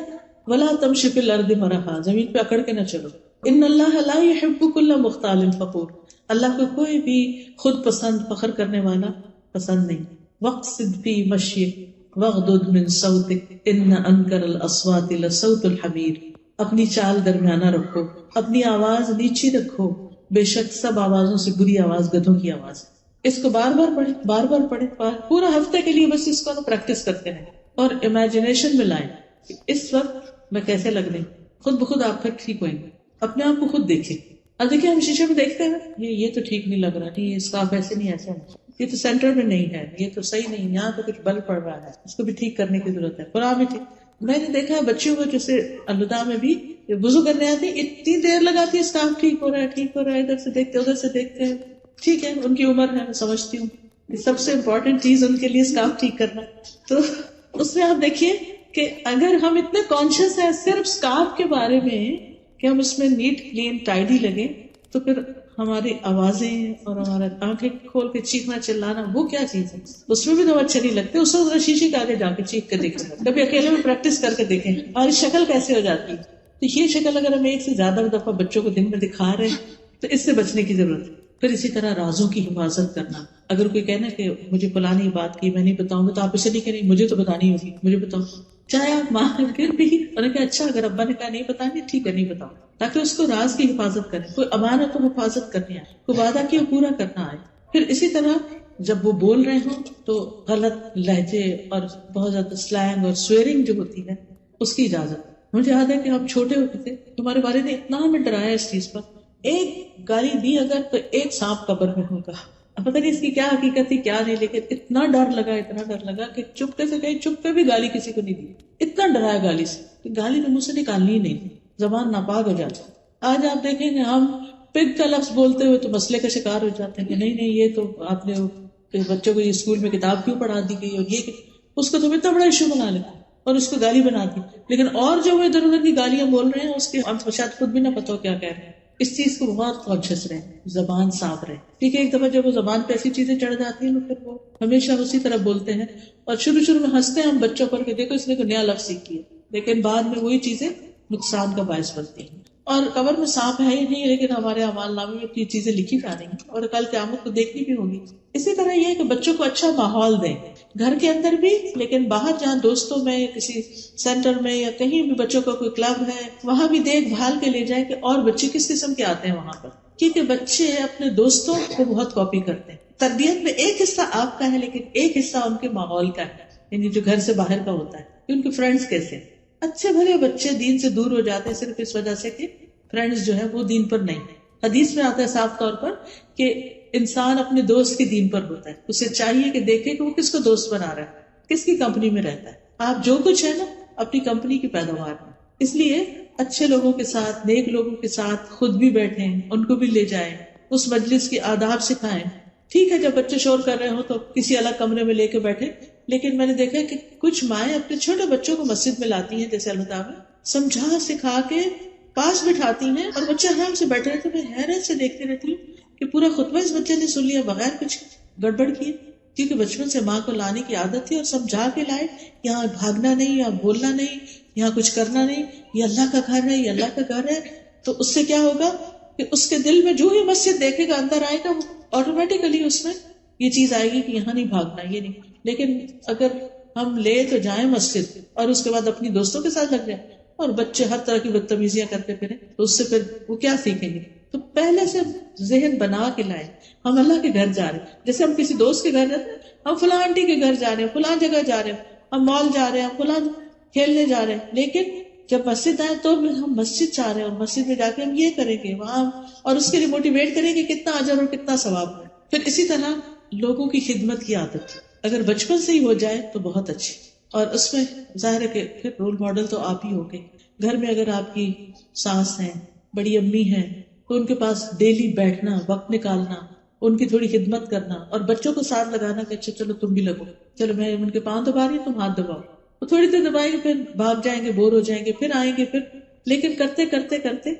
وَلَا تَمْشِ فِي الْأَرْضِ مَرَحًا, زمین پہ اکڑ کے نہ چلو. إِنَّ اللَّهَ لَا يُحِبُّ كُلَّ مُخْتَالٍ فَخُورٍ, اللہ کو کوئی بھی خود پسند فخر کرنے والا پسند نہیں. وَاقْصِدْ فِي مَشْيِكَ وَاغْضُضْ مِنْ صَوْتِكَ إِنَّ أَنكَرَ الْأَصْوَاتِ لَصَوْتُ الْحَمِيرِ. اپنی چال درمیانہ رکھو، اپنی آواز نیچی رکھو، بے شک سب آوازوں سے بری آواز گدھوں کی آواز ہے۔ اس کو بار بار پڑھیں، بار بار پڑھیں، پورا ہفتے کے لیے بس اس کو پریکٹس کرتے رہیں اور امیجنیشن میں لائیں کہ اس وقت میں کیسے لگ رہی ہوں۔ خود بخود آپ پھر ٹھیک ہوئیں گے، اپنے آپ کو خود دیکھیں۔ اب دیکھیں ہم شیشے میں دیکھتے ہیں یہ تو ٹھیک نہیں لگ رہا، نہیں یہ اسکارف ایسے نہیں، ایسا نہیں، یہ تو سینٹر میں نہیں ہے، یہ تو صحیح نہیں، یہاں تو کچھ بل پڑ رہا ہے، اس کو بھی ٹھیک کرنے کی ضرورت ہے۔ قرآن میں ٹھیک، میں نے دیکھا ہے بچیوں کو جیسے الوداع میں بھی وضو کرنے آتی اتنی دیر لگاتی ہے اسکارف ٹھیک ہو رہا ہے، ٹھیک ہو رہا ہے، ادھر سے دیکھتے ادھر سے دیکھتے ہیں۔ ٹھیک ہے ان کی عمر ہے، میں سمجھتی ہوں سب سے امپورٹنٹ چیز ان کے لیے اسکارف ٹھیک کرنا۔ تو اس میں آپ دیکھیے کہ اگر ہم اتنے کانشیس ہیں صرف اسکارف کے بارے میں کہ ہم اس میں نیٹ کلین ٹائڈی لگے، تو پھر ہماری آوازیں اور ہمارا آنکھیں کھول کے چیخنا چلانا وہ کیا چیز ہے؟ اس میں بھی تو اچھے نہیں لگتے۔ اس وقت شیشے کے آگے جا کے چیخ کے دیکھیں، کبھی اکیلے میں پریکٹس کر کے دیکھیں ہماری شکل کیسے ہو جاتی ہے۔ تو یہ شکل اگر ہم ایک سے زیادہ دفعہ بچوں کو دن میں دکھا رہے ہیں تو اس سے بچنے کی ضرورت ہے۔ پھر اسی طرح رازوں کی حفاظت کرنا، اگر کوئی کہنا کہ مجھے فلانی بات کی میں نہیں بتاؤں گا، تو آپ اسے نہیں کہیں مجھے تو بتانی ہوگی، مجھے بتاؤ، چاہے آپ ماں ہیں پھر بھی انہوں نے کہا اچھا اگر ابا نے کہا نہیں بتانی ٹھیک ہے نہیں بتاؤ، تاکہ اس کو راز کی حفاظت کریں، کوئی امانت و حفاظت کرنی آئے، کوئی وعدہ کیا پورا کرنا آئے۔ پھر اسی طرح جب وہ بول رہے ہوں تو غلط لہجے اور بہت زیادہ سلینگ اور سویرنگ جو ہوتی ہے اس کی اجازت۔ مجھے یاد ہے کہ ہم چھوٹے ہوتے تھے، ہمارے والد نے اتنا ہمیں ڈرایا اس چیز پر، ایک گالی دی اگر تو ایک سانپ قبر میں ہوگا۔ اب پتہ نہیں اس کی کیا حقیقت تھی کیا نہیں، لیکن اتنا ڈر لگا کہ چپکے سے کہیں چپکے بھی گالی کسی کو نہیں دی، اتنا ڈرایا گالی سے کہ گالی تو منہ سے نکالنی ہی نہیں، زبان ناپاک ہو جاتی۔ آج آپ دیکھیں گے ہم پگ کا لفظ بولتے ہوئے تو مسئلے کا شکار ہو جاتے ہیں کہ نہیں یہ تو آپ نے بچوں کو یہ اسکول میں کتاب کیوں پڑھا دی گئی، اور یہ اس کو تو اتنا بڑا ایشو بنا لیتے اور اس کو گالی بنا دی، لیکن اور جو وہ ادھر ادھر کی گالیاں بول رہے ہیں اس کے ہم شاید خود بھی نہ پتا ہو کیا کہہ رہے ہیں۔ اس چیز کو بہت کانشیس رہے، زبان صاف رہے، ٹھیک ہے۔ ایک دفعہ جب وہ زبان پہ ایسی چیزیں چڑھ جاتی ہیں تو پھر وہ ہمیشہ اسی طرح بولتے ہیں، اور شروع میں ہنستے ہیں ہم بچوں پر کہ دیکھو اس نے کوئی نیا لفظ سیکھی ہے، لیکن بعد میں وہی چیزیں نقصان کا باعث بنتی ہیں۔ اور قبر میں سانپ ہے ہی نہیں، لیکن ہمارے اعمال نامے میں یہ چیزیں لکھی جا رہی ہیں اور کل قیامت کو دیکھنی بھی ہوگی۔ اسی طرح یہ ہے کہ بچوں کو اچھا ماحول دیں، گھر کے اندر بھی، لیکن باہر جہاں دوستوں میں یا کسی سینٹر میں یا کہیں بھی بچوں کا کوئی کلب ہے وہاں بھی دیکھ بھال کے لے جائیں کہ اور بچے کس قسم کے آتے ہیں وہاں پر، کیونکہ بچے اپنے دوستوں کو بہت کاپی کرتے ہیں۔ تربیت میں ایک حصہ آپ کا ہے لیکن ایک حصہ ان کے ماحول کا ہے، یعنی جو گھر سے باہر کا ہوتا ہے کہ ان کے فرینڈز کیسے ہیں۔ اچھے بھلے بچے دین سے دور ہو جاتے ہیں صرف اس وجہ سے کہ فرینڈز جو ہے وہ دین پر نہیں۔ حدیث میں آتا ہے صاف طور پر کہ انسان اپنے دوست کے دین پر ہوتا ہے، اسے چاہیے کہ دیکھے کہ وہ کس کو دوست بنا رہا ہے، کس کی کمپنی میں رہتا ہے۔ آپ جو کچھ ہے نا اپنی کمپنی کی پیداوار میں، اس لیے اچھے لوگوں کے ساتھ، نیک لوگوں کے ساتھ خود بھی بیٹھیں، ان کو بھی لے جائیں، اس مجلس کی آداب سکھائیں۔ ٹھیک ہے جب بچے شور کر رہے ہوں تو کسی الگ کمرے میں لے کے بیٹھے، لیکن میں نے دیکھا کہ کچھ مائیں اپنے چھوٹے بچوں کو مسجد میں لاتی ہیں، جیسے اللہ تعالیٰ سمجھا سکھا کے پاس بٹھاتی ہیں اور بچے آرام سے بیٹھے رہتے۔ میں حیرت سے دیکھتی رہتی ہوں کہ پورا خطبہ اس بچے نے سن لیا بغیر کچھ گڑبڑ کیے، کیونکہ بچپن سے ماں کو لانے کی عادت تھی اور سمجھا کے لائے، یہاں بھاگنا نہیں، یہاں بولنا نہیں، یہاں کچھ کرنا نہیں، یہ اللہ کا گھر ہے، یہ اللہ کا گھر ہے۔ تو اس سے کیا ہوگا کہ اس کے دل میں جو ہی مسجد دیکھے گا اندر آئے گا، وہ آٹومیٹیکلی اس میں یہ چیز آئے گی کہ یہاں نہیں بھاگنا، یہ نہیں۔ لیکن اگر ہم لے تو جائیں مسجد اور اس کے بعد اپنی دوستوں کے ساتھ لگ جائیں اور بچے ہر طرح کی بدتمیزیاں کرتے پھریں تو اس سے پھر وہ کیا سیکھیں گے؟ تو پہلے سے ذہن بنا کے لائیں ہم اللہ کے گھر جا رہے ہیں، جیسے ہم کسی دوست کے گھر جاتے ہیں، ہم فلاں آنٹی کے گھر جا رہے ہیں، فلاں جگہ جا رہے ہیں، ہم مال جا رہے ہیں، ہم فلاں کھیلنے جا رہے ہیں، لیکن جب مسجد آئے تو ہم مسجد جا رہے ہیں اور مسجد میں جا کے ہم یہ کریں گے وہاں، اور اس کے لیے موٹیویٹ کریں گے کتنا اجر اور کتنا ثواب ہے۔ پھر اسی طرح لوگوں کی خدمت کی عادت اگر بچپن سے ہی ہو جائے تو بہت اچھی، اور اس میں ظاہر ہے کہ پھر رول ماڈل تو آپ ہی ہوگے۔ گھر میں اگر آپ کی ساس ہیں، بڑی امی ہیں، تو ان کے پاس ڈیلی بیٹھنا، وقت نکالنا، ان کی تھوڑی خدمت کرنا اور بچوں کو ساتھ لگانا کہ اچھا چلو تم بھی لگو، چلو میں ان کے پاؤں دبا رہی ہوں تم ہاتھ دباؤ، وہ تھوڑی دیر دبائیں گے پھر بھاگ جائیں گے، بور ہو جائیں گے، پھر آئیں گے، پھر لیکن کرتے کرتے کرتے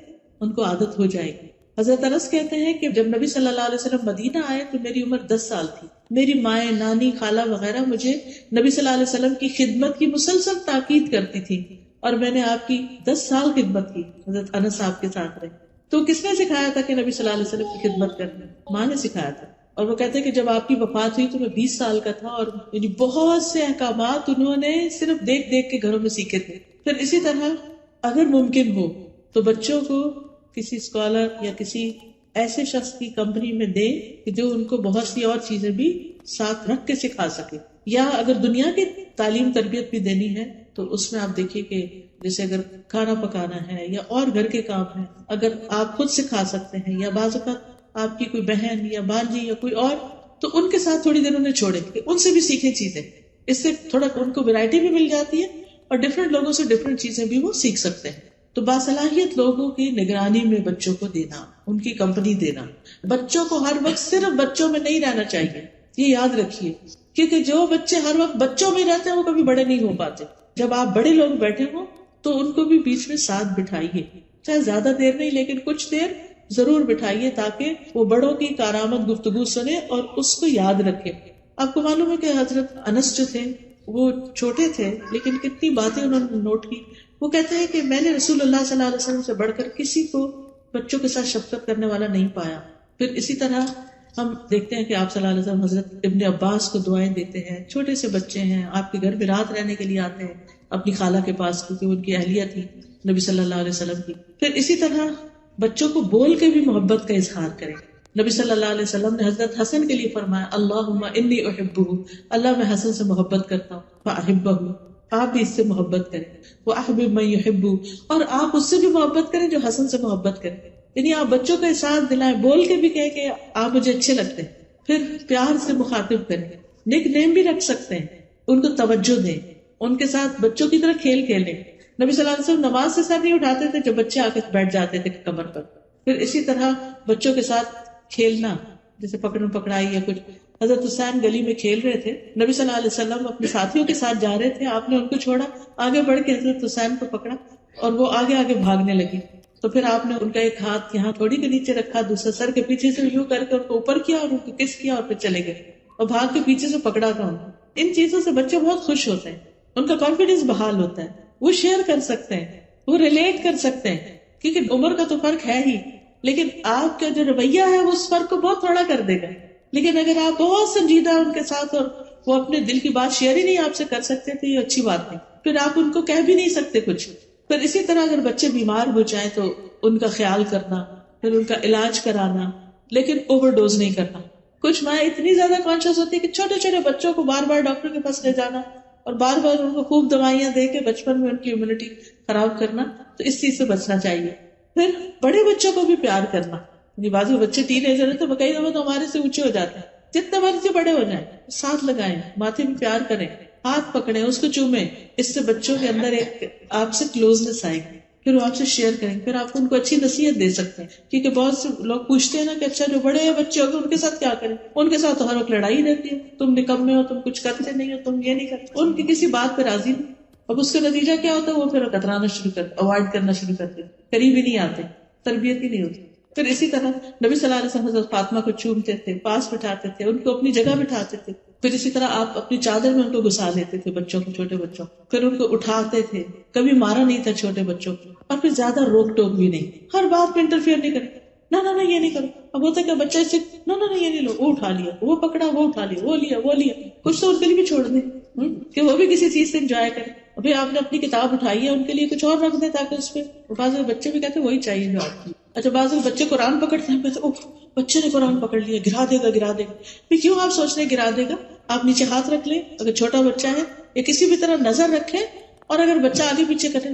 ان کو عادت ہو جائے گی۔ حضرت انس کہتے ہیں کہ جب نبی صلی اللہ علیہ وسلم مدینہ آئے تو میری عمر 10 سال تھی، میری مائیں، نانی، خالہ وغیرہ مجھے نبی صلی اللہ علیہ وسلم کی خدمت کی مسلسل تاکید کرتی تھی اور میں نے آپ کی 10 سال خدمت کی۔ حضرت انس آپ کے ساتھ رہے تو کس نے سکھایا تھا کہ نبی صلی اللہ علیہ وسلم کی خدمت کرنا؟ ماں نے سکھایا تھا۔ اور وہ کہتے ہیں کہ جب آپ کی وفات ہوئی تو میں 20 سال کا تھا، اور یعنی بہت سے احکامات انہوں نے صرف دیکھ دیکھ کے گھروں میں سیکھے تھے۔ پھر اسی طرح اگر ممکن ہو تو بچوں کو کسی اسکالر یا کسی ایسے شخص کی کمپنی میں دیں کہ جو ان کو بہت سی اور چیزیں بھی ساتھ رکھ کے سکھا سکے. یا اگر دنیا کی تعلیم تربیت بھی دینی ہے تو اس میں آپ دیکھیے کہ جیسے اگر کھانا پکانا ہے یا اور گھر کے کام ہے، اگر آپ خود سکھا سکتے ہیں یا بعض اوقات آپ کی کوئی بہن یا بانجی یا کوئی اور، تو ان کے ساتھ تھوڑی دیر انہیں چھوڑیں کہ ان سے بھی سیکھیں چیزیں. اس سے تھوڑا ان کو ویرائٹی بھی مل جاتی ہے اور ڈفرینٹ لوگوں سے ڈفرینٹ چیزیں بھی وہ سیکھ سکتے ہیں. تو باصلاحیت لوگوں کی نگرانی میں بچوں کو دینا، ان کی کمپنی دینا. بچوں کو ہر وقت صرف بچوں میں نہیں رہنا چاہیے، یہ یاد رکھیے، کیونکہ جو بچے ہر وقت بچوں میں رہتے ہیں وہ کبھی بڑے نہیں ہو پاتے. جب آپ بڑے لوگ بیٹھے ہوں تو ان کو بھی بیچ میں ساتھ بٹھائیے، چاہے زیادہ دیر نہیں لیکن کچھ دیر ضرور بٹھائیے تاکہ وہ بڑوں کی کارآمد گفتگو سنے اور اس کو یاد رکھے. آپ کو معلوم ہے کہ حضرت انس جو تھے وہ چھوٹے تھے لیکن کتنی باتیں انہوں نے نوٹ کی. وہ کہتے ہیں کہ میں نے رسول اللہ صلی اللہ علیہ وسلم سے بڑھ کر کسی کو بچوں کے ساتھ شفقت کرنے والا نہیں پایا. پھر اسی طرح ہم دیکھتے ہیں کہ آپ صلی اللہ علیہ وسلم حضرت ابن عباس کو دعائیں دیتے ہیں. چھوٹے سے بچے ہیں، آپ کے گھر میں رات رہنے کے لیے آتے ہیں اپنی خالہ کے پاس کیونکہ ان کی اہلیہ تھی نبی صلی اللہ علیہ وسلم کی. پھر اسی طرح بچوں کو بول کے بھی محبت کا اظہار کریں. نبی صلی اللہ علیہ وسلم نے حضرت حسن کے لیے فرمایا اللہم انی احبہ، اللہ میں حسن سے محبت کرتا ہوں، فاحبہ، آپ بھی اس سے محبت کریں، واحبب من یحب، اور آپ اس سے بھی محبت کریں جو حسن سے محبت کریں. یعنی آپ بچوں کا احساس دلائیں، بول کے بھی کہیں کہ آپ مجھے اچھے لگتے ہیں. پھر پیار سے مخاطب کریں، نک نیم بھی رکھ سکتے ہیں، ان کو توجہ دیں، ان کے ساتھ بچوں کی طرح کھیل کھیلیں. نبی صلی اللہ علیہ وسلم نماز سے سر نہیں اٹھاتے تھے جب بچے آ کے بیٹھ جاتے تھے کمر پر. پھر اسی طرح بچوں کے ساتھ کھیلنا، جیسے پکڑن پکڑائی یا کچھ. حضرت حسین گلی میں کھیل رہے تھے، نبی صلی اللہ علیہ وسلم اپنے ساتھیوں کے ساتھ جا رہے تھے، آپ نے ان کو چھوڑا، آگے بڑھ کے حضرت حسین کو پکڑا اور وہ آگے آگے بھاگنے لگے. تو پھر آپ نے ان کا ایک ہاتھ یہاں تھوڑی کے نیچے رکھا، دوسرا سر کے پیچھے سے یوں کر کے ان کو اوپر کیا اور ان کو کس کیا اور پھر چلے گئے اور بھاگ کے پیچھے سے پکڑا تھا. ان چیزوں سے بچے بہت خوش ہوتے ہیں، ان کا کانفیڈینس بحال ہوتا ہے، وہ شیئر کر سکتے ہیں، وہ ریلیٹ کر سکتے ہیں، کیونکہ عمر کا تو فرق ہے ہی، لیکن آپ کا جو رویہ ہے وہ اس فرق کو بہت تھوڑا کر دے گا. لیکن اگر آپ بہت سنجیدہ ان کے ساتھ اور وہ اپنے دل کی بات شیئر ہی نہیں آپ سے کر سکتے تو یہ اچھی بات نہیں، پھر آپ ان کو کہہ بھی نہیں سکتے کچھ. پھر اسی طرح اگر بچے بیمار ہو جائیں تو ان کا خیال کرنا، پھر ان کا علاج کرانا، لیکن اوور ڈوز نہیں کرنا. کچھ مائیں اتنی زیادہ کانشیس ہوتی ہے کہ چھوٹے چھوٹے بچوں کو بار بار ڈاکٹر کے پاس لے جانا اور بار بار ان کو خوب دوائیاں دے کے بچپن میں ان کی امیونٹی خراب کرنا، تو اس چیز سے بچنا چاہیے. پھر بڑے بچوں کو بھی پیار کرنا. بعض بچے ٹین ایجر ہیں تو کئی دفعہ تو ہمارے سے اونچے ہو جاتے ہیں، جتنے مرضی بڑے ہو جائیں ساتھ لگائیں، ماتھے میں پیار کریں، ہاتھ پکڑیں، اس کو چومیں. اس سے بچوں کے اندر ایک آپ سے کلوزنس آئے گی، پھر وہ آپ سے شیئر کریں، پھر آپ ان کو اچھی نصیحت دے سکتے ہیں. کیونکہ بہت سے لوگ پوچھتے ہیں نا کہ اچھا جو بڑے ہیں بچے ہو گئے ان کے ساتھ کیا کریں. ان کے ساتھ تو ہر وقت لڑائی رہتی ہے، تم نکمے ہو، تم کچھ کرتے نہیں ہو، تم یہ نہیں کرتے، ان کی کسی بات پہ راضی نہیں. اب اس کا نتیجہ کیا ہوتا ہے، وہ پھر کترانا شروع کرتے، اوائڈ کرنا شروع کرتے، قریب ہی نہیں آتے، تربیت ہی نہیں ہوتی. پھر اسی طرح نبی صلی اللہ علیہ وسلم حضرت فاطمہ کو چومتے تھے، پاس بٹھاتے تھے، ان کو اپنی جگہ بٹھاتے تھے. پھر اسی طرح آپ اپنی چادر میں ان کو گھسا لیتے تھے، بچوں کو، چھوٹے بچوں، پھر ان کو اٹھاتے تھے، کبھی مارا نہیں تھا چھوٹے بچوں کو. اور پھر زیادہ روک ٹوک بھی نہیں، ہر بات میں انٹرفیئر نہیں کرتے، نہ یہ نہیں کرو. اب ہوتا ہے کہ بچہ اس سے نہ یہ نہیں لو، وہ اٹھا لیا، وہ پکڑا، وہ اٹھا لیا، وہ لیا. کچھ تو ان کے لیے بھی چھوڑ دیں کہ وہ بھی کسی چیز سے انجوائے کریں. ابھی آپ نے اپنی کتاب اٹھائی ہے، ان کے لیے کچھ اور رکھ دیں تاکہ اس پہ بعض بچے بھی کہتے ہیں وہی چاہیے جو آپ کی. اچھا بعض بچے قرآن پکڑتے ہیں تو بچے نے قرآن پکڑ لیا، گرا دے گا. کیوں آپ سوچ رہے گرا دے گا؟ آپ نیچے ہاتھ رکھ لیں اگر چھوٹا بچہ ہے، یا کسی بھی طرح نظر رکھیں، اور اگر بچہ آگے پیچھے کرے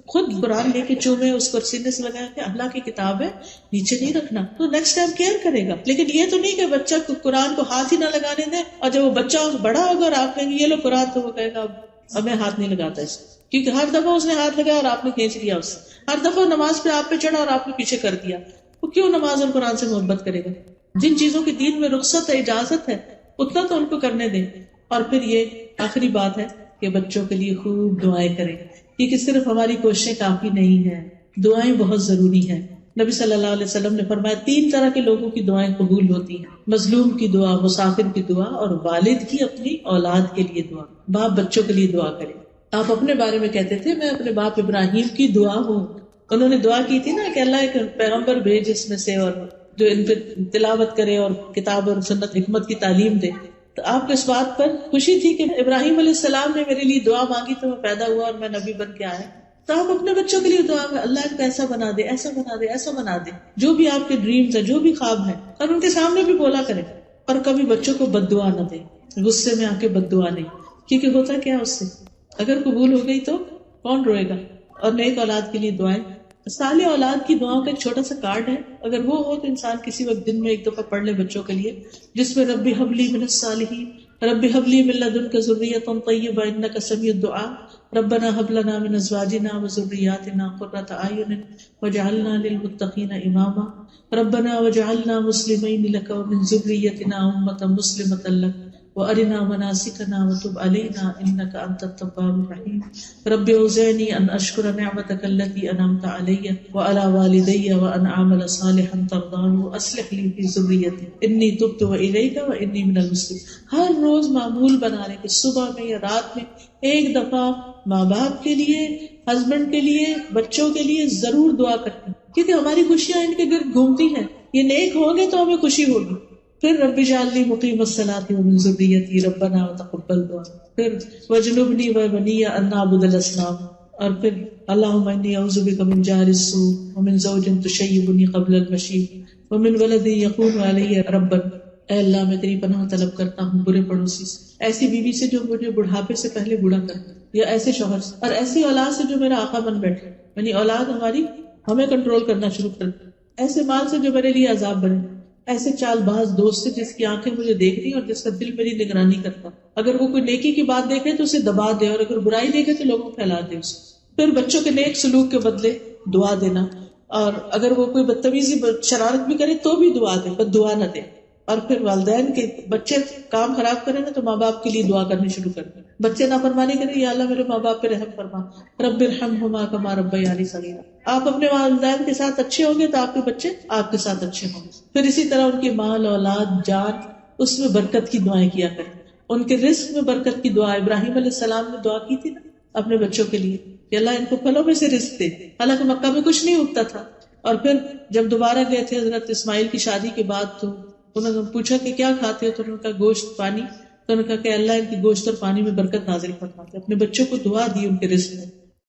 خود قرآن لے کے چومے، اس کو سینے سے لگایا کہ اللہ کی کتاب ہے، نیچے نہیں رکھنا، تو نیکسٹ ٹائم کیئر کرے گا. لیکن یہ تو نہیں کہ بچہ قرآن کو ہاتھ ہی نہ لگانے دیں، اور جب وہ بچہ بڑا ہوگا اور آپ کہیں گے یہ لو قرآن، تو وہ کہے گا اب میں ہاتھ نہیں لگاتا اس، کیونکہ ہر دفعہ اس نے ہاتھ لگایا اور آپ نے کھینچ لیا اس سے، ہر دفعہ نماز پہ آپ پہ چڑھا اور آپ نے پیچھے کر دیا. وہ کیوں نماز اور قرآن سے محبت کرے گا؟ جن چیزوں کی دین میں رخصت ہے، اجازت ہے، اتنا تو ان کو کرنے دیں. اور پھر یہ آخری بات ہے کہ بچوں کے لیے خوب دعائیں کریں، کیونکہ صرف ہماری کوششیں کافی نہیں ہیں، دعائیں بہت ضروری ہیں. نبی صلی اللہ علیہ وسلم نے فرمایا 3 طرح کے لوگوں کی دعائیں قبول ہوتی ہیں: مظلوم کی دعا، مسافر کی دعا، اور والد کی اپنی اولاد کے لیے دعا. باپ بچوں کے لیے دعا کرے. آپ اپنے بارے میں کہتے تھے میں اپنے باپ ابراہیم کی دعا ہوں. انہوں نے دعا کی تھی نا کہ اللہ ایک پیغمبر بھیج اس میں سے، اور جو ان پہ تلاوت کرے اور کتاب اور سنت حکمت کی تعلیم دے. تو آپ کو اس بات پر خوشی تھی کہ ابراہیم علیہ السلام نے میرے لیے دعا مانگی تو میں پیدا ہوا اور میں نبی بن کے آیا. تو آپ اپنے بچوں کے لیے دعا کریں، اللہ ان کو ایسا بنا دے، ایسا بنا دے، ایسا بنا دے، جو بھی آپ کے ڈریمز ہیں، جو بھی خواب ہیں، اور ان کے سامنے بھی بولا کریں. اور کبھی بچوں کو بد دعا نہ دیں، غصے میں آ کے بد دعا نہیں، کیونکہ ہوتا کیا اس سے اگر قبول ہو گئی تو کون روئے گا. اور نیک اولاد کے لیے دعائیں، صالح اولاد کی دعاؤں کا ایک چھوٹا سا کارڈ ہے، اگر وہ ہو تو انسان کسی وقت دن میں ایک دفعہ پڑھ لے بچوں کے لیے، جس میں رب ہب لی من الصالحین، رب ہب لی من لدنک ذریۃ طیبہ انک سمیع الدعاء، ربنا هب لنا من ازواجنا وذرياتنا قرة اعین واجعلنا للمتقین اماما، ربنا واجعلنا مسلمین لك ومن ذریتنا امة مسلمة لك وارنا مناسکنا وتب علینا انک انت التواب الرحیم، رب اوزعنی ان اشکر نعمتک التي انعمت علی وعلى والدی وان اعمل صالحا ترضاه واصلح لی فی ذریتی انی تبت الیک وانی من المسلمین. ہر روز معمول بنا لیں کہ صبح میں یا رات میں ایک دفعہ ماں باپ کے لیے، ہسبینڈ کے لیے، بچوں کے لیے ضرور دعا کرتے ہیں، کیونکہ ہماری خوشیاں ان کے گرد گھومتی ہیں. یہ نیک ہوں گے تو ہمیں خوشی ہوگی. پھر رب اجعلنی مقیم الصلاۃ ومن ذریتی ربنا وتقبل دعا، پھر وجنبنی وبنی ان نعبد الاصنام، اور پھر اللہم انی اعوذ بک من جار السوء ومن زوج تشیبنی قبل المشیب ومن ولد یکون علی ربا. اے اللہ میں تیری پناہ طلب کرتا ہوں برے پڑوسی سے، ایسی بیوی سے جو مجھے بڑھاپے سے پہلے بوڑھا کر دے، یا ایسے شوہر سے، اور ایسی اولاد سے جو میرا آقا بن بیٹھے، یعنی اولاد ہماری ہمیں کنٹرول کرنا شروع کر دے، ایسے مال سے جو میرے لیے عذاب بنے، ایسے چال باز دوست سے جس کی آنکھیں مجھے دیکھ رہی اور جس کا دل میری نگرانی کرتا، اگر وہ کوئی نیکی کی بات دیکھے تو اسے دبا دے، اور اگر برائی دیکھے تو لوگوں کو پھیلا دے اسے. پھر بچوں کے نیک سلوک کے بدلے دعا دینا، اور اگر وہ کوئی بدتمیزی شرارت بھی کرے تو بھی دعا دے، بد دعا نہ دے. اور پھر والدین کے بچے کام خراب کریں نا تو ماں باپ کے لیے دعا کرنی شروع کر دیں. بچے نافرمانی کریں، یا اللہ میرے ماں باپ پہ رحم فرما، رب ارحمہما کما ربیانی صغیرا. آپ اپنے والدین کے ساتھ اچھے ہوں گے تو آپ کے بچے آپ کے ساتھ اچھے ہوں گے. پھر اسی طرح ان کے مال، اولاد، جان، اس میں برکت کی دعائیں کیا کریں. ان کے رزق میں برکت کی دعا ابراہیم علیہ السلام نے دعا کی تھی نا اپنے بچوں کے لیے کہ اللہ ان کو پھلوں میں سے رزق دے، حالانکہ مکہ میں کچھ نہیں اگتا تھا. اور پھر جب دوبارہ گئے تھے حضرت اسماعیل کی شادی کے بعد تو انہوں نے پوچھا کہ کیا کھاتے ہو، تو انہوں نے کہا گوشت، پانی. تو انہوں نے کہا کہ اللہ ان کی گوشت اور پانی میں برکت نازل فرماتے. اپنے بچوں کو دعا دی ان کے رزق میں.